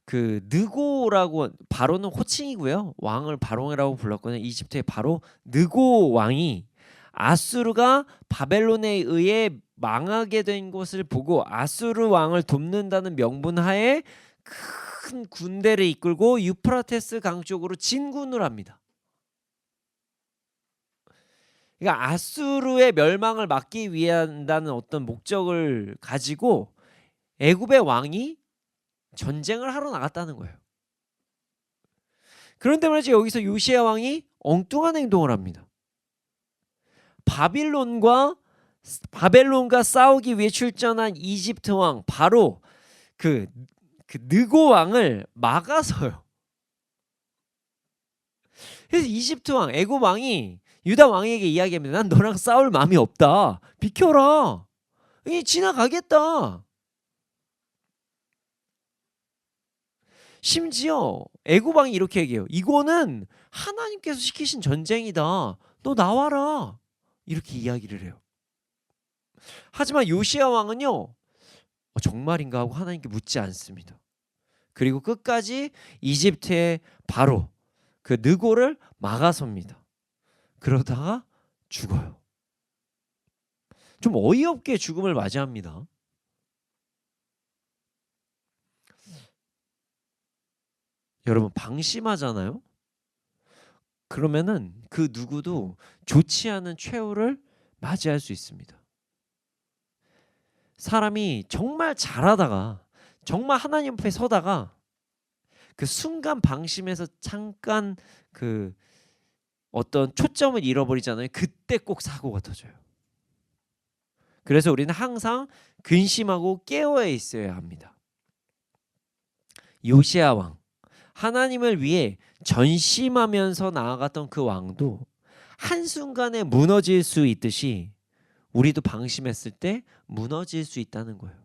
그 느고라고, 바로는 호칭이고요. 왕을 바로라고 불렀거든요. 이집트의 바로 느고 왕이 아수르가 바벨론에 의해 망하게 된 것을 보고 아수르 왕을 돕는다는 명분하에 큰 군대를 이끌고 유프라테스 강 쪽으로 진군을 합니다. 그러니까 아수르의 멸망을 막기 위한다는 어떤 목적을 가지고 애굽의 왕이 전쟁을 하러 나갔다는 거예요. 그런데 말이죠, 여기서 요시야 왕이 엉뚱한 행동을 합니다. 바벨론과 싸우기 위해 출전한 이집트 왕 바로 그 느고 왕을 막아서요. 그래서 이집트 왕, 애굽 왕이 유다 왕에게 이야기합니다. 난 너랑 싸울 마음이 없다. 비켜라. 이 지나가겠다. 심지어 애굽 왕이 이렇게 얘기해요. 이거는 하나님께서 시키신 전쟁이다. 너 나와라. 이렇게 이야기를 해요. 하지만 요시야 왕은요, 정말인가 하고 하나님께 묻지 않습니다. 그리고 끝까지 이집트의 바로 그 느고를 막아섭니다. 그러다가 죽어요. 좀 어이없게 죽음을 맞이합니다. 여러분, 방심하잖아요. 그러면은 그 누구도 좋지 않은 최후를 맞이할 수 있습니다. 사람이 정말 잘하다가 정말 하나님 앞에 서다가 그 순간 방심해서 잠깐 그 어떤 초점을 잃어버리잖아요. 그때 꼭 사고가 터져요. 그래서 우리는 항상 근심하고 깨어 있어야 합니다. 요시야 왕, 하나님을 위해 전심하면서 나아갔던 그 왕도 한순간에 무너질 수 있듯이 우리도 방심했을 때 무너질 수 있다는 거예요.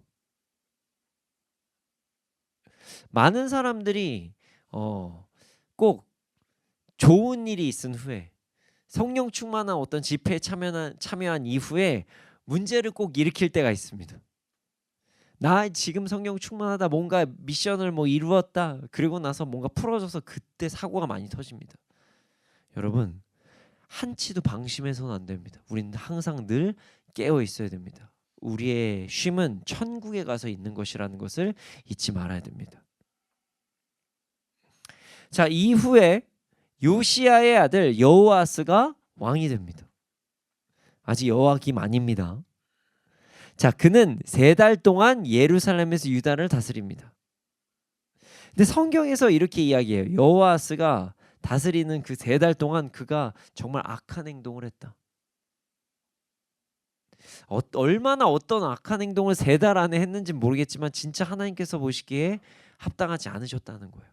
많은 사람들이 꼭 좋은 일이 있은 후에, 성령 충만한 어떤 집회에 참여한 이후에 문제를 꼭 일으킬 때가 있습니다. 나 지금 성령 충만하다, 뭔가 미션을 이루었다, 그리고 나서 뭔가 풀어져서 그때 사고가 많이 터집니다. 여러분, 한치도 방심해서는 안 됩니다. 우리는 항상 늘 깨어 있어야 됩니다. 우리의 쉼은 천국에 가서 있는 것이라는 것을 잊지 말아야 됩니다. 자, 이후에 요시야의 아들 여호아스가 왕이 됩니다. 아직 여호야김 아닙니다. 자, 그는 3달 동안 예루살렘에서 유다를 다스립니다. 근데 성경에서 이렇게 이야기해요. 여호아스가 다스리는 그 3달 동안 그가 정말 악한 행동을 했다. 얼마나 어떤 악한 행동을 3달 안에 했는지 모르겠지만 진짜 하나님께서 보시기에 합당하지 않으셨다는 거예요.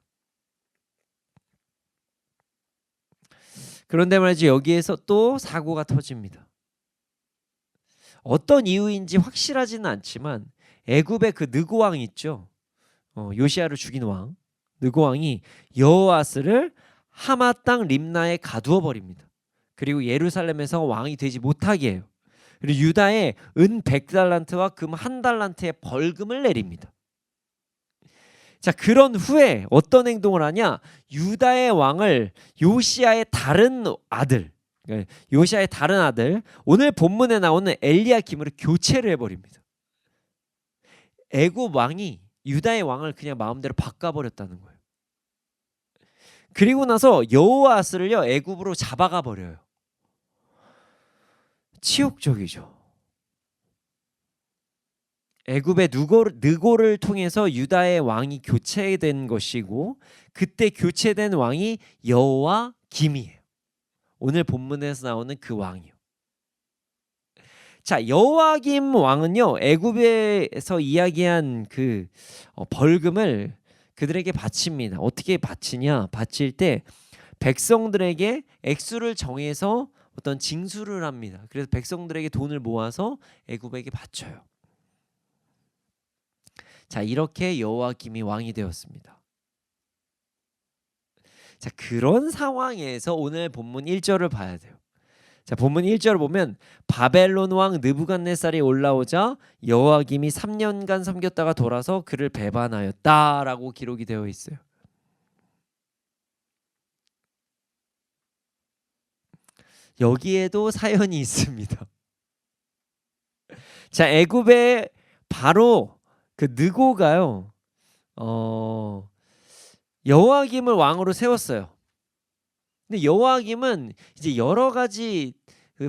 그런데 말이죠, 여기에서 또 사고가 터집니다. 어떤 이유인지 확실하지는 않지만 애굽의 그 느고 왕이 있죠. 요시야를 죽인 왕, 느고 왕이 여호아스를 하마 땅 림나에 가두어 버립니다. 그리고 예루살렘에서 왕이 되지 못하게 해요. 그리고 유다에 은 100달란트와 금 1달란트의 벌금을 내립니다. 자, 그런 후에 어떤 행동을 하냐? 유다의 왕을 요시야의 다른 아들, 오늘 본문에 나오는 엘리야김으로 교체를 해버립니다. 애굽 왕이 유다의 왕을 그냥 마음대로 바꿔버렸다는 거예요. 그리고 나서 여호아스를요, 애굽으로 잡아가 버려요. 치욕적이죠. 애굽의 느고를 통해서 유다의 왕이 교체된 것이고, 그때 교체된 왕이 여호야김이에요. 오늘 본문에서 나오는 그 왕이요. 자, 여호야김 왕은요, 애굽에서 이야기한 그 벌금을 그들에게 바칩니다. 어떻게 바치냐? 바칠 때 백성들에게 액수를 정해서 어떤 징수를 합니다. 그래서 백성들에게 돈을 모아서 애굽에게 바쳐요. 자, 이렇게 여호야김이 왕이 되었습니다. 자, 그런 상황에서 오늘 본문 1절을 봐야 돼요. 자, 본문 1절을 보면 바벨론 왕 느부갓네살이 올라오자 여호야김이 3년간 섬겼다가 돌아서 그를 배반하였다라고 기록이 되어 있어요. 여기에도 사연이 있습니다. 자, 애굽의 바로 그 느고가요, 여호야김을 왕으로 세웠어요. 근데 여호야김은 이제 여러 가지 그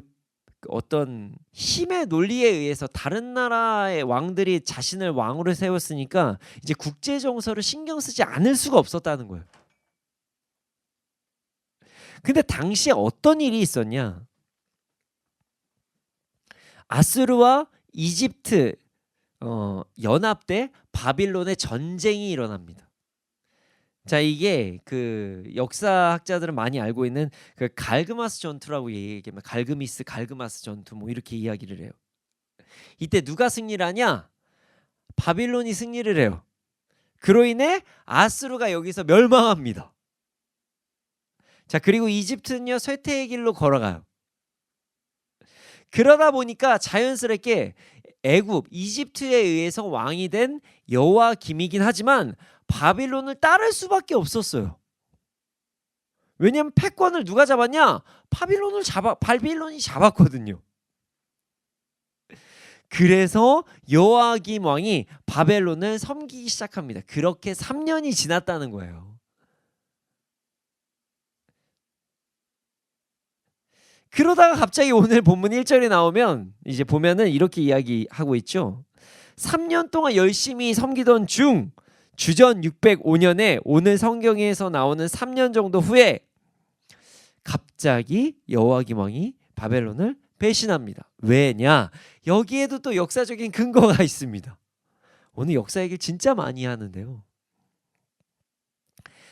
어떤 힘의 논리에 의해서 다른 나라의 왕들이 자신을 왕으로 세웠으니까 이제 국제 정서를 신경 쓰지 않을 수가 없었다는 거예요. 근데 당시에 어떤 일이 있었냐? 아수르와 이집트 연합 때 바빌론의 전쟁이 일어납니다. 자, 이게 그 역사학자들은 많이 알고 있는 그 갈그마스 전투라고 얘기하면 갈그마스 전투 뭐 이렇게 이야기를 해요. 이때 누가 승리를 하냐? 바빌론이 승리를 해요. 그로 인해 아수르가 여기서 멸망합니다. 자, 그리고 이집트는요, 쇠퇴의 길로 걸어가요. 그러다 보니까 자연스럽게 애굽, 이집트에 의해서 왕이 된 여호야김이긴 하지만 바빌론을 따를 수밖에 없었어요. 왜냐하면 패권을 누가 잡았냐? 바빌론이 잡았거든요. 그래서 여호야김 왕이 바벨론을 섬기기 시작합니다. 그렇게 3년이 지났다는 거예요. 그러다가 갑자기 오늘 본문 1절에 나오면 이제 보면은 이렇게 이야기하고 있죠. 3년 동안 열심히 섬기던 중 주전 605년에 오늘 성경에서 나오는 3년 정도 후에 갑자기 여호야김 왕이 바벨론을 배신합니다. 왜냐? 여기에도 또 역사적인 근거가 있습니다. 오늘 역사 얘기를 진짜 많이 하는데요.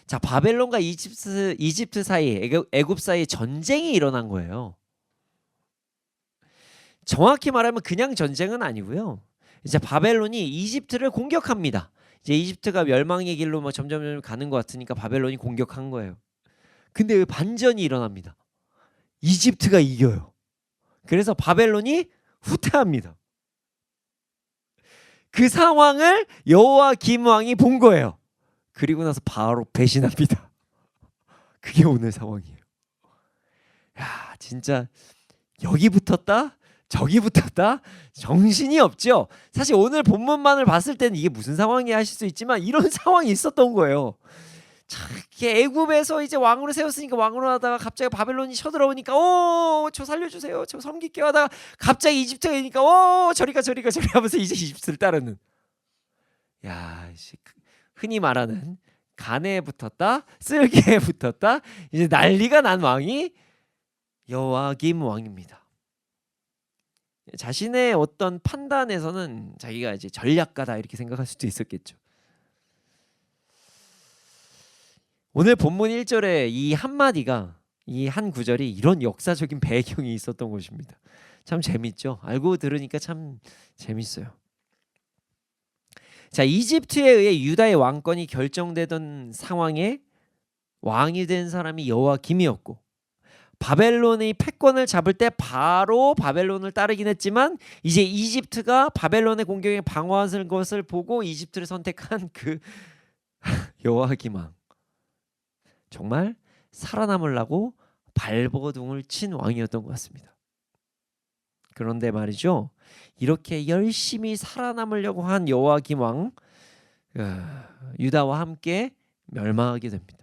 자, 바벨론과 이집트 사이, 애굽 사이에 전쟁이 일어난 거예요. 정확히 말하면 그냥 전쟁은 아니고요. 이제 바벨론이 이집트를 공격합니다. 이제 이집트가 멸망의 길로 뭐 점점 가는 것 같으니까 바벨론이 공격한 거예요. 근데 왜 반전이 일어납니다. 이집트가 이겨요. 그래서 바벨론이 후퇴합니다. 그 상황을 여호야김 왕이 본 거예요. 그리고 나서 바로 배신합니다. 그게 오늘 상황이에요. 야, 진짜 여기 붙었다 저기 붙었다 정신이 없죠. 사실 오늘 본문만을 봤을 때는 이게 무슨 상황이야 하실 수 있지만 이런 상황이 있었던 거예요. 자, 애굽에서 이제 왕으로 세웠으니까 왕으로 하다가 갑자기 바벨론이 쳐들어오니까 저 살려주세요, 저 섬길게요 하다가 갑자기 이집트가 오니까 저리가 하면서 이제 이집트를 따르는, 야, 흔히 말하는 간에 붙었다, 쓸개에 붙었다, 이제 난리가 난 왕이 여호야김 왕입니다. 자신의 어떤 판단에서는 자기가 이제 전략가다 이렇게 생각할 수도 있었겠죠. 오늘 본문 1절에 이 한마디가, 이 한 구절이 이런 역사적인 배경이 있었던 것입니다. 참 재밌죠. 알고 들으니까 참 재밌어요. 자, 이집트에 의해 유다의 왕권이 결정되던 상황에 왕이 된 사람이 여호야김이었고, 바벨론이 패권을 잡을 때 바로 바벨론을 따르긴 했지만 이제 이집트가 바벨론의 공격에 방어하는 것을 보고 이집트를 선택한 그 여호야김 왕, 정말 살아남으려고 발버둥을 친 왕이었던 것 같습니다. 그런데 말이죠, 이렇게 열심히 살아남으려고 한 여호야김 왕, 유다와 함께 멸망하게 됩니다.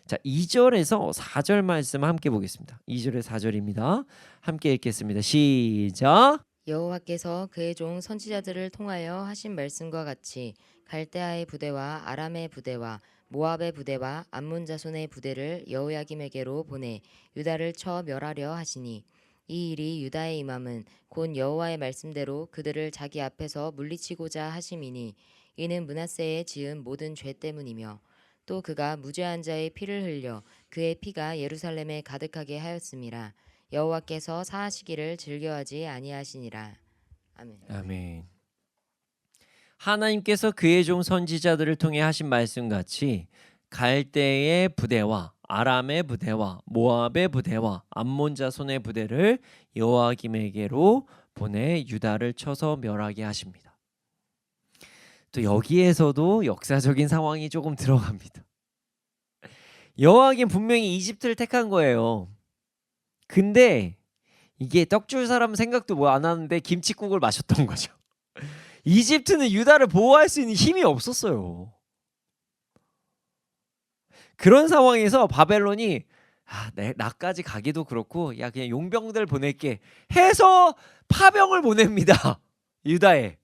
자, 2절에서 4절 말씀 함께 보겠습니다. 2절에 4절입니다. 함께 읽겠습니다. 시작. 여호와께서 그의 종 선지자들을 통하여 하신 말씀과 같이 갈대아의 부대와 아람의 부대와 모압의 부대와 암몬 자손의 부대를 여호야김에게로 보내 유다를 쳐 멸하려 하시니, 이 일이 유다의 임함은 곧 여호와의 말씀대로 그들을 자기 앞에서 물리치고자 하심이니, 이는 므낫세의 지은 모든 죄 때문이며, 또 그가 무죄한 자의 피를 흘려 그의 피가 예루살렘에 가득하게 하였음이라. 여호와께서 사하시기를 즐겨하지 아니하시니라. 아멘. 아멘. 하나님께서 그의 종 선지자들을 통해 하신 말씀같이 갈대의 부대와 아람의 부대와 모압의 부대와 암몬 자손의 부대를 여호야김에게로 보내 유다를 쳐서 멸하게 하십니다. 또 여기에서도 역사적인 상황이 조금 들어갑니다. 여호야김 분명히 이집트를 택한 거예요. 근데 이게 떡줄 사람 생각도 뭐 안 하는데 김칫국을 마셨던 거죠. 이집트는 유다를 보호할 수 있는 힘이 없었어요. 그런 상황에서 바벨론이 나까지 가기도 그렇고 야 그냥 용병들 보낼게 해서 파병을 보냅니다. 유다에.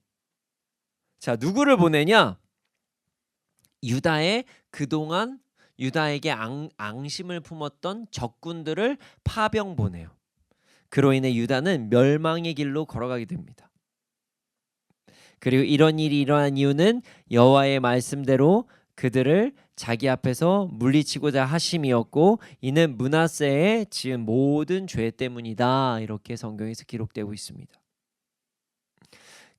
자, 누구를 보내냐? 유다에 그동안 유다에게 앙심을 품었던 적군들을 파병 보내요. 그로 인해 유다는 멸망의 길로 걸어가게 됩니다. 그리고 이런 일이 일어난 이유는 여호와의 말씀대로 그들을 자기 앞에서 물리치고자 하심이었고, 이는 므낫세의 지은 모든 죄 때문이다. 이렇게 성경에서 기록되고 있습니다.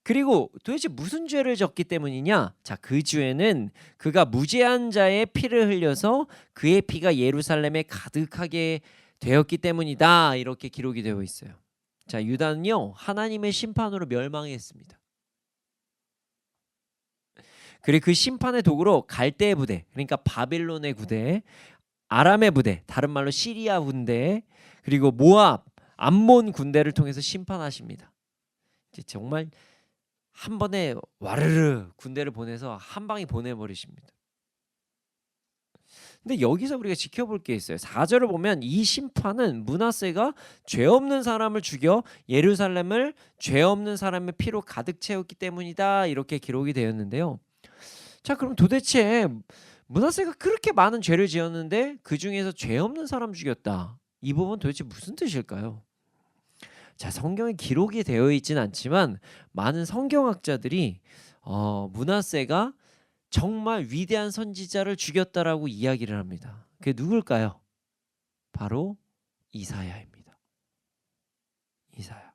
그리고 도대체 무슨 죄를 졌기 때문이냐? 자, 그 죄는 그가 무죄한 자의 피를 흘려서 그의 피가 예루살렘에 가득하게 되었기 때문이다. 이렇게 기록이 되어 있어요. 자, 유다는요 하나님의 심판으로 멸망했습니다. 그리고 그 심판의 도구로 갈대의 부대, 그러니까 바벨론의 부대, 아람의 부대, 다른 말로 시리아 군대, 그리고 모압, 암몬 군대를 통해서 심판하십니다. 이제 정말 한 번에 와르르 군대를 보내서 한 방에 보내버리십니다. 근데 여기서 우리가 지켜볼 게 있어요. 4절을 보면 이 심판은 므낫세가 죄 없는 사람을 죽여 예루살렘을 죄 없는 사람의 피로 가득 채웠기 때문이다. 이렇게 기록이 되었는데요. 자, 그럼 도대체 므낫세가 그렇게 많은 죄를 지었는데 그 중에서 죄 없는 사람 죽였다. 이 부분 도대체 무슨 뜻일까요? 자, 성경에 기록이 되어 있진 않지만 많은 성경학자들이 므낫세가 정말 위대한 선지자를 죽였다라고 이야기를 합니다. 그게 누굴까요? 바로 이사야입니다. 이사야.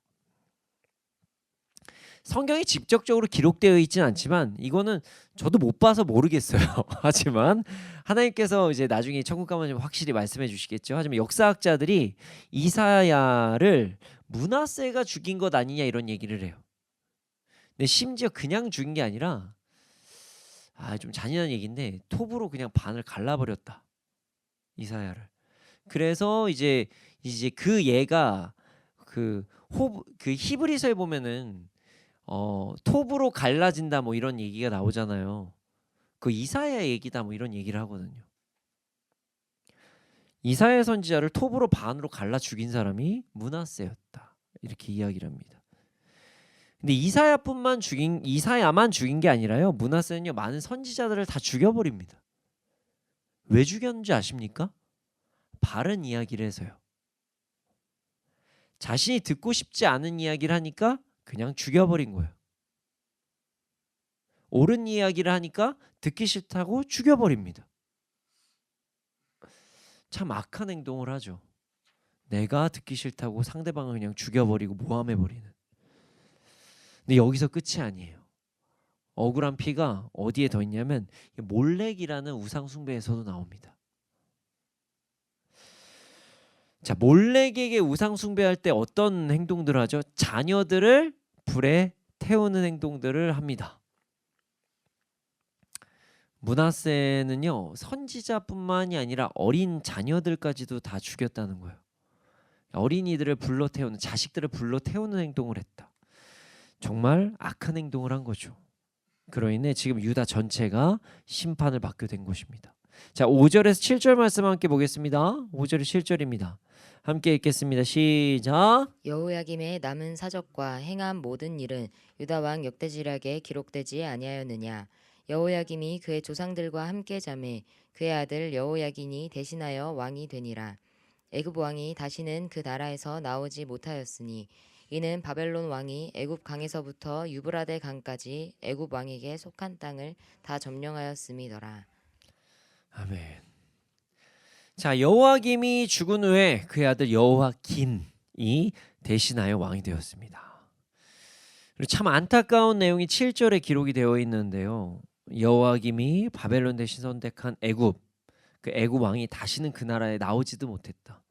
성경이 직접적으로 기록되어 있진 않지만 이거는 저도 못 봐서 모르겠어요. 하지만 하나님께서 이제 나중에 천국 가면 확실히 말씀해 주시겠죠. 하지만 역사학자들이 이사야를 므낫세가 죽인 것 아니냐 이런 얘기를 해요. 근데 심지어 그냥 죽인 게 아니라 좀 잔인한 얘기인데 톱으로 그냥 반을 갈라버렸다. 이사야를. 그래서 이제 그 얘가 그 히브리서에 보면은 톱으로 갈라진다 뭐 이런 얘기가 나오잖아요. 그 이사야 얘기다 뭐 이런 얘기를 하거든요. 이사야 선지자를 톱으로 반으로 갈라 죽인 사람이 므낫세였다. 이렇게 이야기를 합니다. 근데 이사야만 죽인 게 아니라요. 므낫세는요 많은 선지자들을 다 죽여버립니다. 왜 죽였는지 아십니까? 바른 이야기를 해서요. 자신이 듣고 싶지 않은 이야기를 하니까 그냥 죽여버린 거예요. 옳은 이야기를 하니까 듣기 싫다고 죽여버립니다. 참 악한 행동을 하죠. 내가 듣기 싫다고 상대방을 그냥 죽여버리고 모함해버리는. 근데 여기서 끝이 아니에요. 억울한 피가 어디에 더 있냐면 몰렉이라는 우상 숭배에서도 나옵니다. 자, 몰렉에게 우상 숭배할 때 어떤 행동들을 하죠? 자녀들을 불에 태우는 행동들을 합니다. 므낫세는요, 선지자뿐만이 아니라 어린 자녀들까지도 다 죽였다는 거예요. 어린이들을 불러 태우는, 자식들을 불러 태우는 행동을 했다. 정말 악한 행동을 한 거죠. 그로 인해 지금 유다 전체가 심판을 받게 된 것입니다. 자, 5절에서 7절 말씀 함께 보겠습니다. 5절에 7절입니다. 함께 읽겠습니다. 시작. 여호야김의 남은 사적과 행한 모든 일은 유다 왕 역대지략에 기록되지 아니하였느냐. 여호야김이 그의 조상들과 함께 잠에 그의 아들 여호야긴이 대신하여 왕이 되니라. 애굽 왕이 다시는 그 나라에서 나오지 못하였으니 이는 바벨론 왕이 애굽 강에서부터 유브라데 강까지 애굽 왕에게 속한 땅을 다 점령하였음이더라. 아멘. 자, 여호야김이 죽은 후에 그의 아들 여호야긴이 대신하여 왕이 되었습니다. 그리고 참 안타까운 내용이 7절에 기록이 되어 있는데요. 여호야김이 바벨론 대신 선택한 애굽, 그 애굽 왕이 다시는 그 나라에 나오지도 못했다.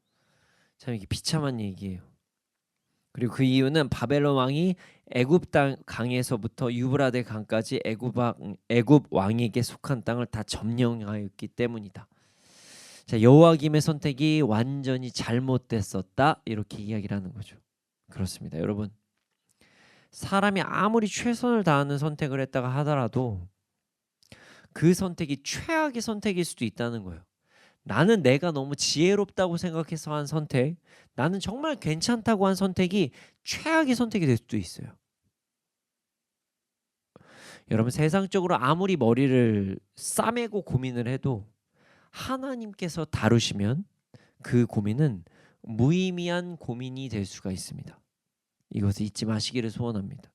참 이게 비참한 얘기예요. 그리고 그 이유는 바벨론 왕이 애굽 땅 강에서부터 유브라데 강까지 애굽 왕에게 속한 땅을 다 점령하였기 때문이다. 자, 여호야김의 선택이 완전히 잘못됐었다, 이렇게 이야기를 하는 거죠. 그렇습니다. 여러분, 사람이 아무리 최선을 다하는 선택을 했다가 하더라도 그 선택이 최악의 선택일 수도 있다는 거예요. 나는 내가 너무 지혜롭다고 생각해서 한 선택, 나는 정말 괜찮다고 한 선택이 최악의 선택이 될 수도 있어요. 여러분, 세상적으로 아무리 머리를 싸매고 고민을 해도 하나님께서 다루시면 그 고민은 무의미한 고민이 될 수가 있습니다. 이것을 잊지 마시기를 소원합니다.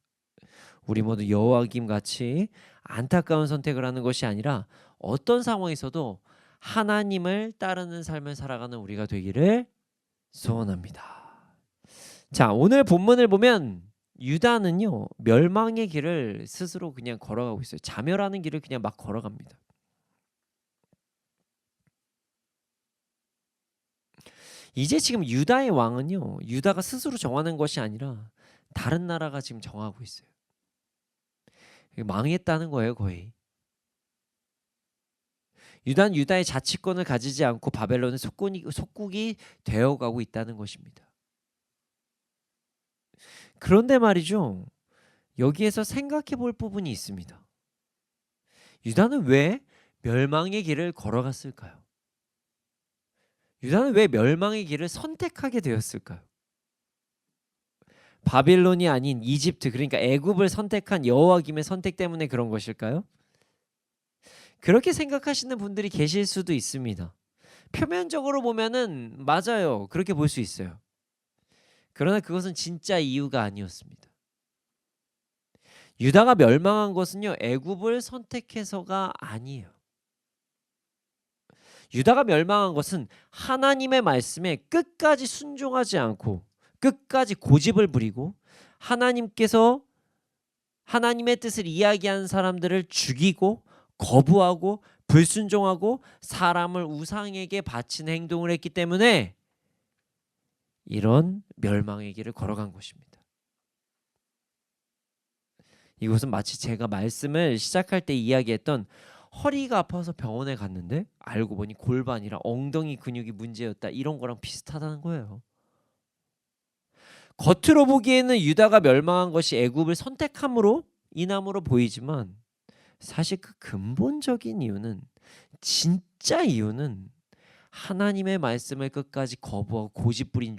우리 모두 여호야김 같이 안타까운 선택을 하는 것이 아니라 어떤 상황에서도 하나님을 따르는 삶을 살아가는 우리가 되기를 소원합니다. 자, 오늘 본문을 보면 유다는요, 멸망의 길을 스스로 그냥 걸어가고 있어요. 자멸하는 길을 그냥 막 걸어갑니다. 이제 지금 유다의 왕은요, 유다가 스스로 정하는 것이 아니라 다른 나라가 지금 정하고 있어요. 망했다는 거예요, 거의. 유다는 유다의 자치권을 가지지 않고 바벨론의 속국이 되어가고 있다는 것입니다. 그런데 말이죠, 여기에서 생각해 볼 부분이 있습니다. 유다는 왜 멸망의 길을 걸어갔을까요? 유다는 왜 멸망의 길을 선택하게 되었을까요? 바빌론이 아닌 이집트, 그러니까 애굽을 선택한 여호야김의 선택 때문에 그런 것일까요? 그렇게 생각하시는 분들이 계실 수도 있습니다. 표면적으로 보면은 맞아요, 그렇게 볼 수 있어요. 그러나 그것은 진짜 이유가 아니었습니다. 유다가 멸망한 것은요, 애굽을 선택해서가 아니에요. 유다가 멸망한 것은 하나님의 말씀에 끝까지 순종하지 않고 끝까지 고집을 부리고 하나님께서 하나님의 뜻을 이야기한 사람들을 죽이고 거부하고 불순종하고 사람을 우상에게 바친 행동을 했기 때문에 이런 멸망의 길을 걸어간 것입니다. 이것은 마치 제가 말씀을 시작할 때 이야기했던 허리가 아파서 병원에 갔는데 알고 보니 골반이랑 엉덩이 근육이 문제였다, 이런 거랑 비슷하다는 거예요. 겉으로 보기에는 유다가 멸망한 것이 애굽을 선택함으로 인함으로 보이지만 사실 그 근본적인 이유는, 진짜 이유는 하나님의 말씀을 끝까지 거부하고 고집부린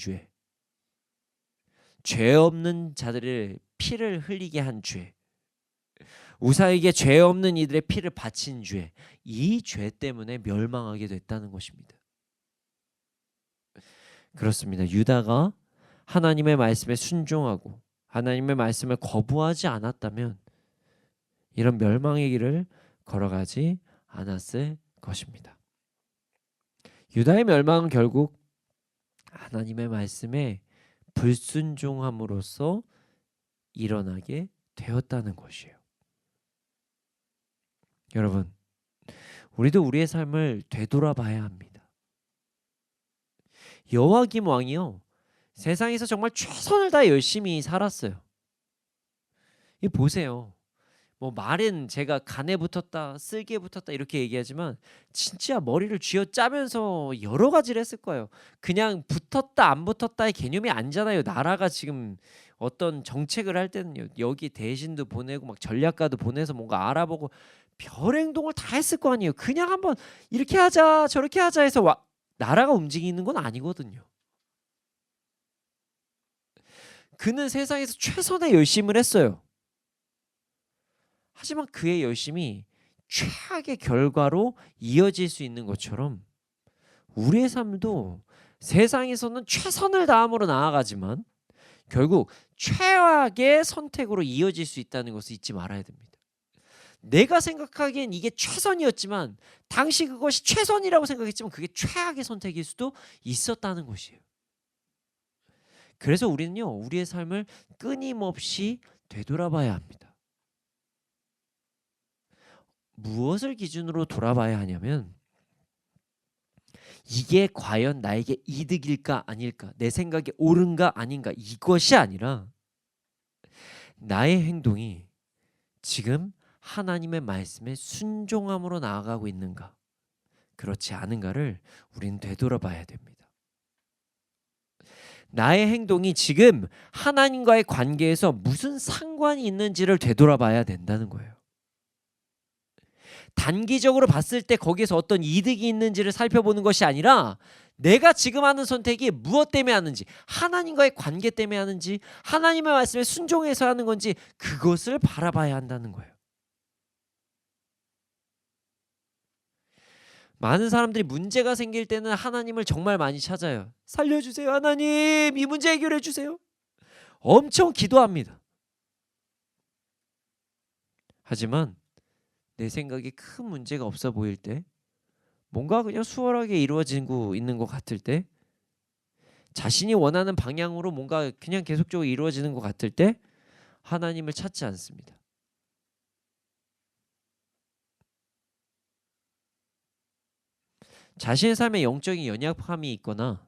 죄 없는 자들의 피를 흘리게 한 죄, 우사에게 죄 없는 이들의 피를 바친 죄, 이 죄 때문에 멸망하게 됐다는 것입니다. 그렇습니다. 유다가 하나님의 말씀에 순종하고 하나님의 말씀을 거부하지 않았다면 이런 멸망의 길을 걸어가지 않았을 것입니다. 유다의 멸망은 결국 하나님의 말씀에 불순종함으로써 일어나게 되었다는 것이에요. 여러분, 우리도 우리의 삶을 되돌아봐야 합니다. 여호와김 왕이요, 세상에서 정말 최선을 다해 열심히 살았어요. 이 보세요. 뭐 말은 제가 간에 붙었다, 쓸개에 붙었다 이렇게 얘기하지만 진짜 머리를 쥐어짜면서 여러 가지를 했을 거예요. 그냥 붙었다 안 붙었다의 개념이 아니잖아요. 나라가 지금 어떤 정책을 할 때는요, 여기 대신도 보내고 막 전략가도 보내서 뭔가 알아보고 별 행동을 다 했을 거 아니에요. 그냥 한번 이렇게 하자 저렇게 하자 해서 나라가 움직이는 건 아니거든요. 그는 세상에서 최선의 열심을 했어요. 하지만 그의 열심이 최악의 결과로 이어질 수 있는 것처럼 우리의 삶도 세상에서는 최선을 다함으로 나아가지만 결국 최악의 선택으로 이어질 수 있다는 것을 잊지 말아야 됩니다. 내가 생각하기엔 이게 최선이었지만 당시 그것이 최선이라고 생각했지만 그게 최악의 선택일 수도 있었다는 것이에요. 그래서 우리는요, 우리의 삶을 끊임없이 되돌아봐야 합니다. 무엇을 기준으로 돌아봐야 하냐면 이게 과연 나에게 이득일까 아닐까, 내 생각에 옳은가 아닌가, 이것이 아니라 나의 행동이 지금 하나님의 말씀에 순종함으로 나아가고 있는가, 그렇지 않은가를 우리는 되돌아봐야 됩니다. 나의 행동이 지금 하나님과의 관계에서 무슨 상관이 있는지를 되돌아봐야 된다는 거예요. 단기적으로 봤을 때 거기에서 어떤 이득이 있는지를 살펴보는 것이 아니라 내가 지금 하는 선택이 무엇 때문에 하는지, 하나님과의 관계 때문에 하는지, 하나님의 말씀에 순종해서 하는 건지, 그것을 바라봐야 한다는 거예요. 많은 사람들이 문제가 생길 때는 하나님을 정말 많이 찾아요. 살려주세요 하나님, 이 문제 해결해 주세요. 엄청 기도합니다. 하지만 내 생각에 큰 문제가 없어 보일 때, 뭔가 그냥 수월하게 이루어지고 있는 것 같을 때, 자신이 원하는 방향으로 뭔가 그냥 계속적으로 이루어지는 것 같을 때 하나님을 찾지 않습니다. 자신의 삶에 영적인 연약함이 있거나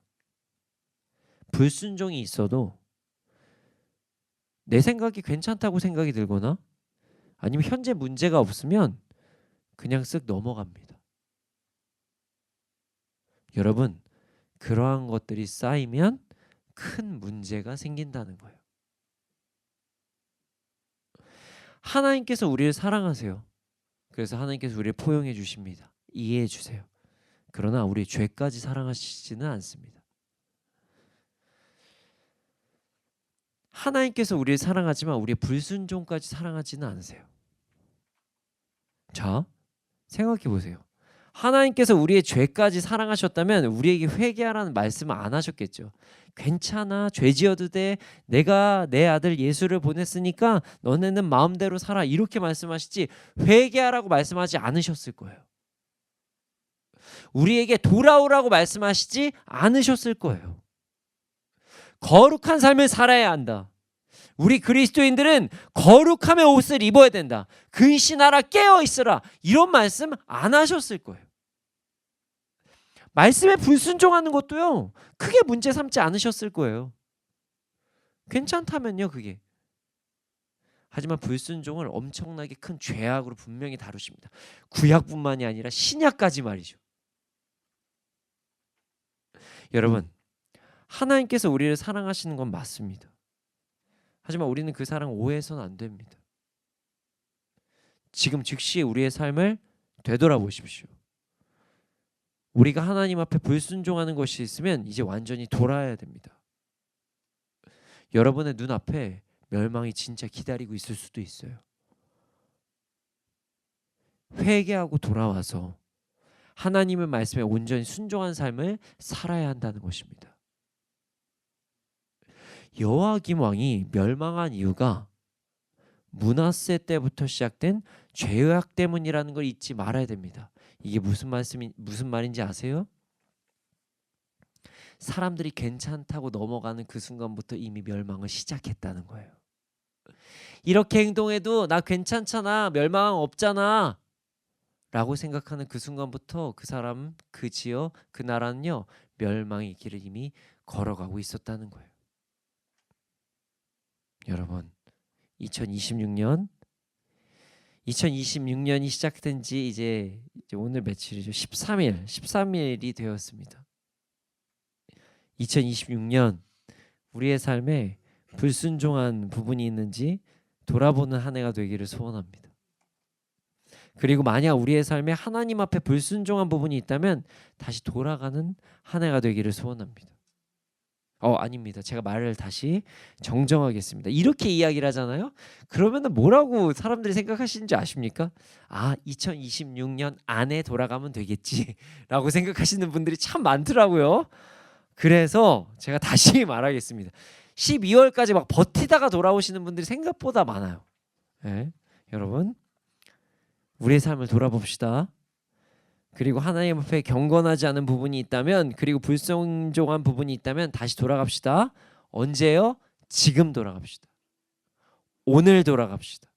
불순종이 있어도 내 생각이 괜찮다고 생각이 들거나 아니면 현재 문제가 없으면 그냥 쓱 넘어갑니다. 여러분, 그러한 것들이 쌓이면 큰 문제가 생긴다는 거예요. 하나님께서 우리를 사랑하세요. 그래서 하나님께서 우리를 포용해 주십니다. 이해해 주세요. 그러나 우리 죄까지 사랑하시지는 않습니다. 하나님께서 우리를 사랑하지만 우리의 불순종까지 사랑하지는 않으세요. 자, 생각해 보세요. 하나님께서 우리의 죄까지 사랑하셨다면 우리에게 회개하라는 말씀을 안 하셨겠죠. 괜찮아, 죄 지어도 돼. 내가 내 아들 예수를 보냈으니까 너네는 마음대로 살아, 이렇게 말씀하시지 회개하라고 말씀하지 않으셨을 거예요. 우리에게 돌아오라고 말씀하시지 않으셨을 거예요. 거룩한 삶을 살아야 한다. 우리 그리스도인들은 거룩함의 옷을 입어야 된다. 근신하라, 깨어 있으라, 이런 말씀 안 하셨을 거예요. 말씀에 불순종하는 것도요, 크게 문제 삼지 않으셨을 거예요. 괜찮다면요, 그게. 하지만 불순종을 엄청나게 큰 죄악으로 분명히 다루십니다. 구약뿐만이 아니라 신약까지 말이죠. 여러분, 하나님께서 우리를 사랑하시는 건 맞습니다. 하지만 우리는 그 사랑 오해해서는 안 됩니다. 지금 즉시 우리의 삶을 되돌아보십시오. 우리가 하나님 앞에 불순종하는 것이 있으면 이제 완전히 돌아야 됩니다. 여러분의 눈앞에 멸망이 진짜 기다리고 있을 수도 있어요. 회개하고 돌아와서 하나님의 말씀에 온전히 순종한 삶을 살아야 한다는 것입니다. 여호야김 왕이 멸망한 이유가 므낫세 때부터 시작된 죄악 때문이라는 걸 잊지 말아야 됩니다. 이게 무슨 말인지 아세요? 사람들이 괜찮다고 넘어가는 그 순간부터 이미 멸망을 시작했다는 거예요. 이렇게 행동해도 나 괜찮잖아, 멸망 없잖아 라고 생각하는 그 순간부터 그 사람, 그 지역, 그 나라는요 멸망의 길을 이미 걸어가고 있었다는 거예요. 여러분, 2026년이 시작된 지 이제 오늘 며칠이죠? 13일이 되었습니다. 2026년 우리의 삶에 불순종한 부분이 있는지 돌아보는 한 해가 되기를 소원합니다. 그리고 만약 우리의 삶에 하나님 앞에 불순종한 부분이 있다면 다시 돌아가는 한 해가 되기를 소원합니다. 아닙니다. 제가 말을 다시 정정하겠습니다. 이렇게 이야기를 하잖아요. 그러면은 뭐라고 사람들이 생각하시는지 아십니까? 2026년 안에 돌아가면 되겠지라고 생각하시는 분들이 참 많더라고요. 그래서 제가 다시 말하겠습니다. 12월까지 막 버티다가 돌아오시는 분들이 생각보다 많아요. 네, 여러분, 우리의 삶을 돌아봅시다. 그리고 하나님 앞에 경건하지 않은 부분이 있다면, 그리고 불순종한 부분이 있다면 다시 돌아갑시다. 언제요? 지금 돌아갑시다. 오늘 돌아갑시다.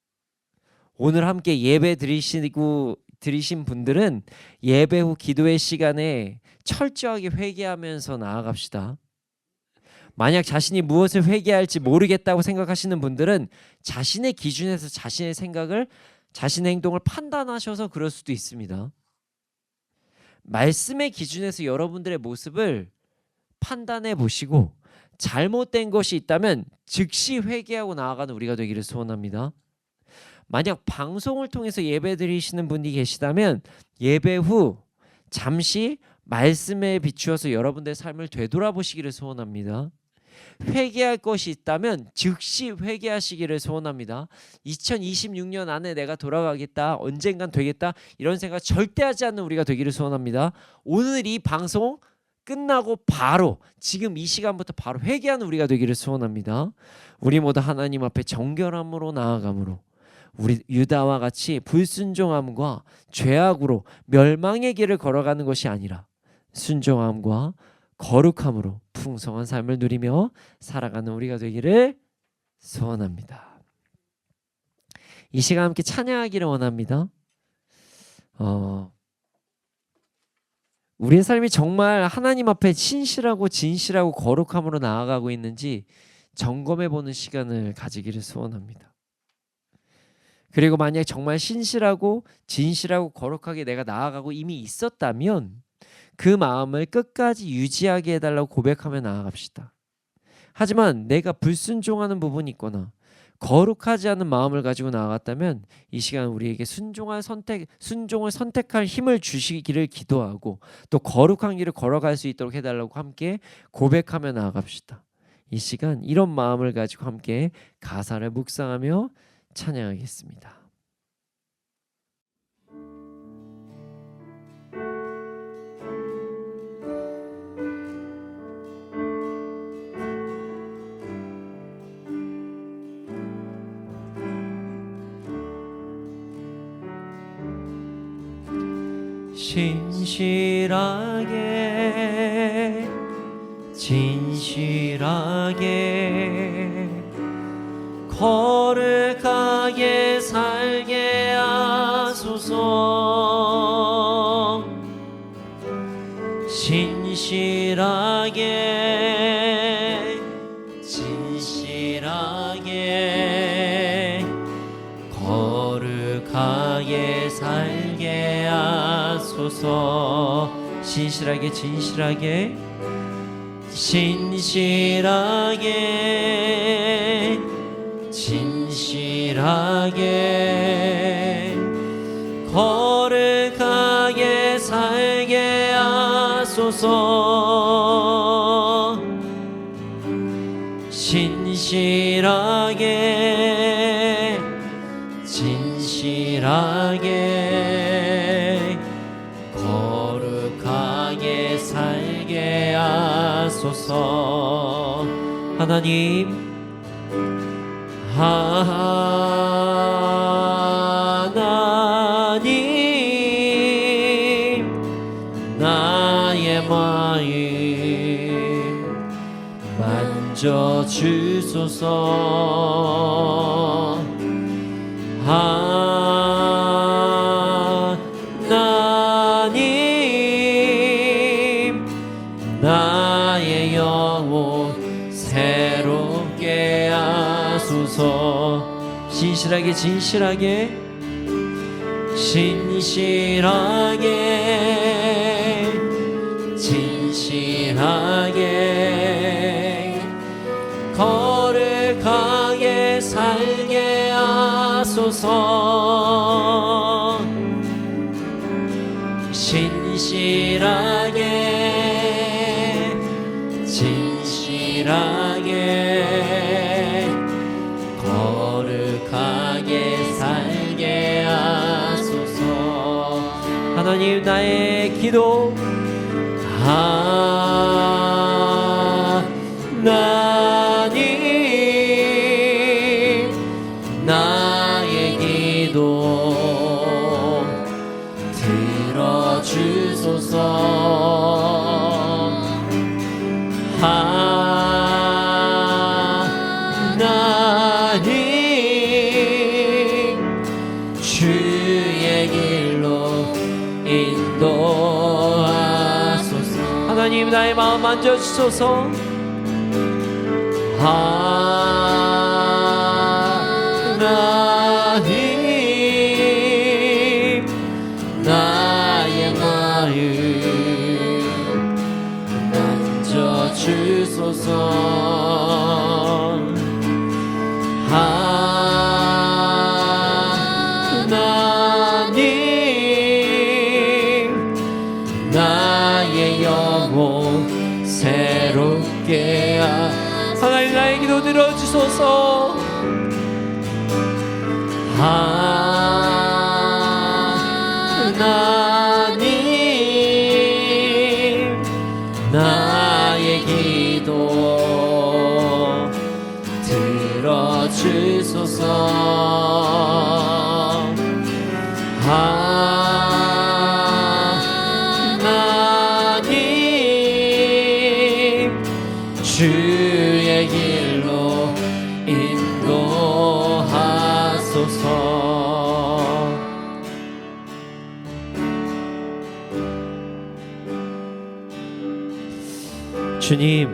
오늘 함께 예배 드리신 분들은 예배 후 기도의 시간에 철저하게 회개하면서 나아갑시다. 만약 자신이 무엇을 회개할지 모르겠다고 생각하시는 분들은 자신의 기준에서 자신의 생각을, 자신의 행동을 판단하셔서 그럴 수도 있습니다. 말씀의 기준에서 여러분들의 모습을 판단해 보시고 잘못된 것이 있다면 즉시 회개하고 나아가는 우리가 되기를 소원합니다. 만약 방송을 통해서 예배 드리시는 분이 계시다면 예배 후 잠시 말씀에 비추어서 여러분들의 삶을 되돌아보시기를 소원합니다. 회개할 것이 있다면 즉시 회개하시기를 소원합니다. 2026년 안에 내가 돌아가겠다, 언젠간 되겠다, 이런 생각 절대 하지 않는 우리가 되기를 소원합니다. 오늘 이 방송 끝나고 바로 지금 이 시간부터 바로 회개하는 우리가 되기를 소원합니다. 우리 모두 하나님 앞에 정결함으로 나아감으로 우리 유다와 같이 불순종함과 죄악으로 멸망의 길을 걸어가는 것이 아니라 순종함과 거룩함으로 풍성한 삶을 누리며 살아가는 우리가 되기를 소원합니다. 이 시간 함께 찬양하기를 원합니다. 우리의 삶이 정말 하나님 앞에 신실하고 진실하고 거룩함으로 나아가고 있는지 점검해보는 시간을 가지기를 소원합니다. 그리고 만약 정말 신실하고 진실하고 거룩하게 내가 나아가고 이미 있었다면 그 마음을 끝까지 유지하게 해달라고 고백하며 나아갑시다. 하지만 내가 불순종하는 부분이 있거나 거룩하지 않은 마음을 가지고 나아갔다면 이 시간 우리에게 순종을 선택할 힘을 주시기를 기도하고 또 거룩한 길을 걸어갈 수 있도록 해달라고 함께 고백하며 나아갑시다. 이 시간 이런 마음을 가지고 함께 가사를 묵상하며 찬양하겠습니다. 신실하게 진실하게 거룩하게 살게 하소서. 신실하게 진실하게 거룩하게 살게 하소서. 신실하게 진실하게 진실하게 진실하게 거룩하게 살게 하소서. 신실하게 진실하게 주소서. 하나님, 하나님, 나의 마음 만져 주소서. 하나님, 나의 영혼 새롭게 하소서. 진실하게 진실하게 진실하게 진실하게 거룩하게 살게 하소서. 진실하게 진실하게 거룩하게 살게 하소서. 하나님, 나의 기도 하나님, 나의 기도 들어주소서. 하나님, 주의 길로 인도하소서. 하나님, 나의 마음 만져주소서. 하나님, 나의 마음 만져주소서. 하나님, 나의 영혼 새롭게 하나님, 나의 기도 들어주소서. 하나님, 나의 기도 들어주소서. 하나님, 주의 길로 인도하소서. 주님,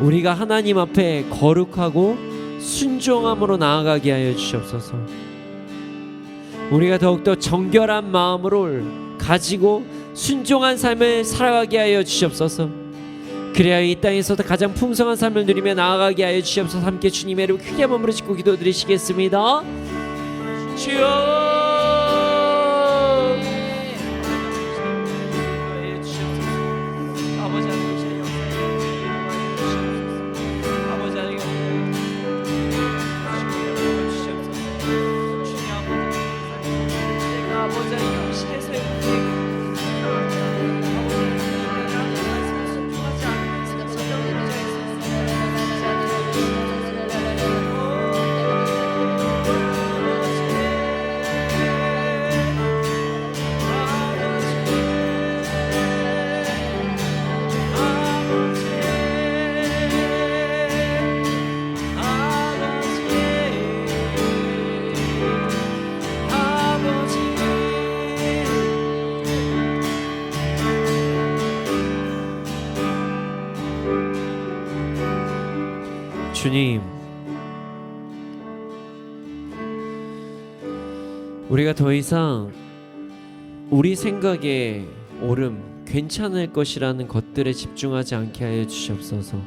우리가 하나님 앞에 거룩하고 순종함으로 나아가게 하여 주시옵소서. 우리가 더욱더 정결한 마음으로 가지고 순종한 삶을 살아가게 하여 주시옵소서. 그래야 이 땅에서도 가장 풍성한 삶을 누리며 나아가게 하여 주시옵소서. 함께 주님의 이름 크게 몸으로 짓고 기도드리시겠습니다. 주여, 주님, 우리가 더 이상 우리 생각에 옳음, 괜찮을 것이라는 것들에 집중하지 않게 하여 주시옵소서.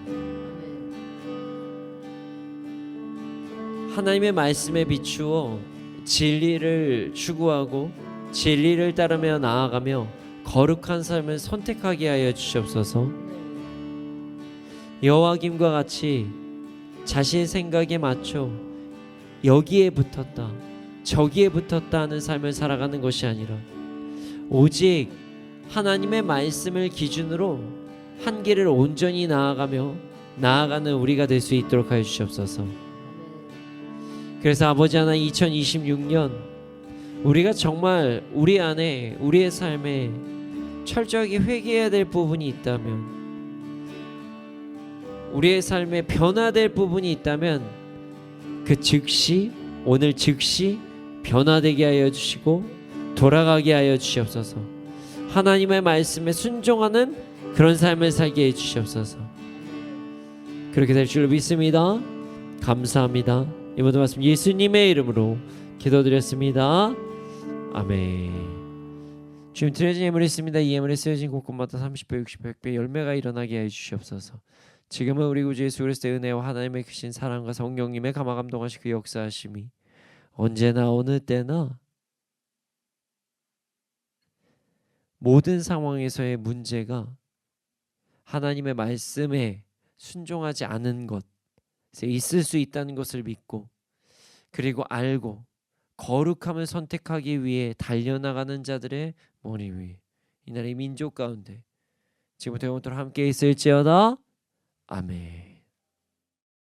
하나님의 말씀에 비추어 진리를 추구하고 진리를 따르며 나아가며 거룩한 삶을 선택하게 하여 주시옵소서. 여호와김과 같이 자신의 생각에 맞춰 여기에 붙었다 저기에 붙었다 하는 삶을 살아가는 것이 아니라 오직 하나님의 말씀을 기준으로 한 길을 온전히 나아가며 나아가는 우리가 될 수 있도록 하여 주시옵소서. 그래서 아버지 하나님, 2026년 우리가 정말 우리 안에 우리의 삶에 철저하게 회개해야 될 부분이 있다면, 우리의 삶에 변화될 부분이 있다면 그 즉시, 오늘 즉시 변화되게 하여 주시고 돌아가게 하여 주시옵소서. 하나님의 말씀에 순종하는 그런 삶을 살게 해 주시옵소서. 그렇게 될 줄로 믿습니다. 감사합니다. 이 모든 말씀 예수님의 이름으로 기도드렸습니다. 아멘. 주님, 드려진 예물이 있습니다. 이 예물에 쓰여진 곳곳마다 30배, 60배, 100배 열매가 일어나게 해 주시옵소서. 지금은 우리 구주 예수 그리스도의 은혜와 하나님의 크신 사랑과 성령님의 감화 감동하시 그 역사하심이 언제나 어느 때나 모든 상황에서의 문제가 하나님의 말씀에 순종하지 않은 것에 있을 수 있다는 것을 믿고, 그리고 알고 거룩함을 선택하기 위해 달려나가는 자들의 머리 위에 이 나라의 민족 가운데 지금부터 영원토록 함께 있을지어다. 아멘.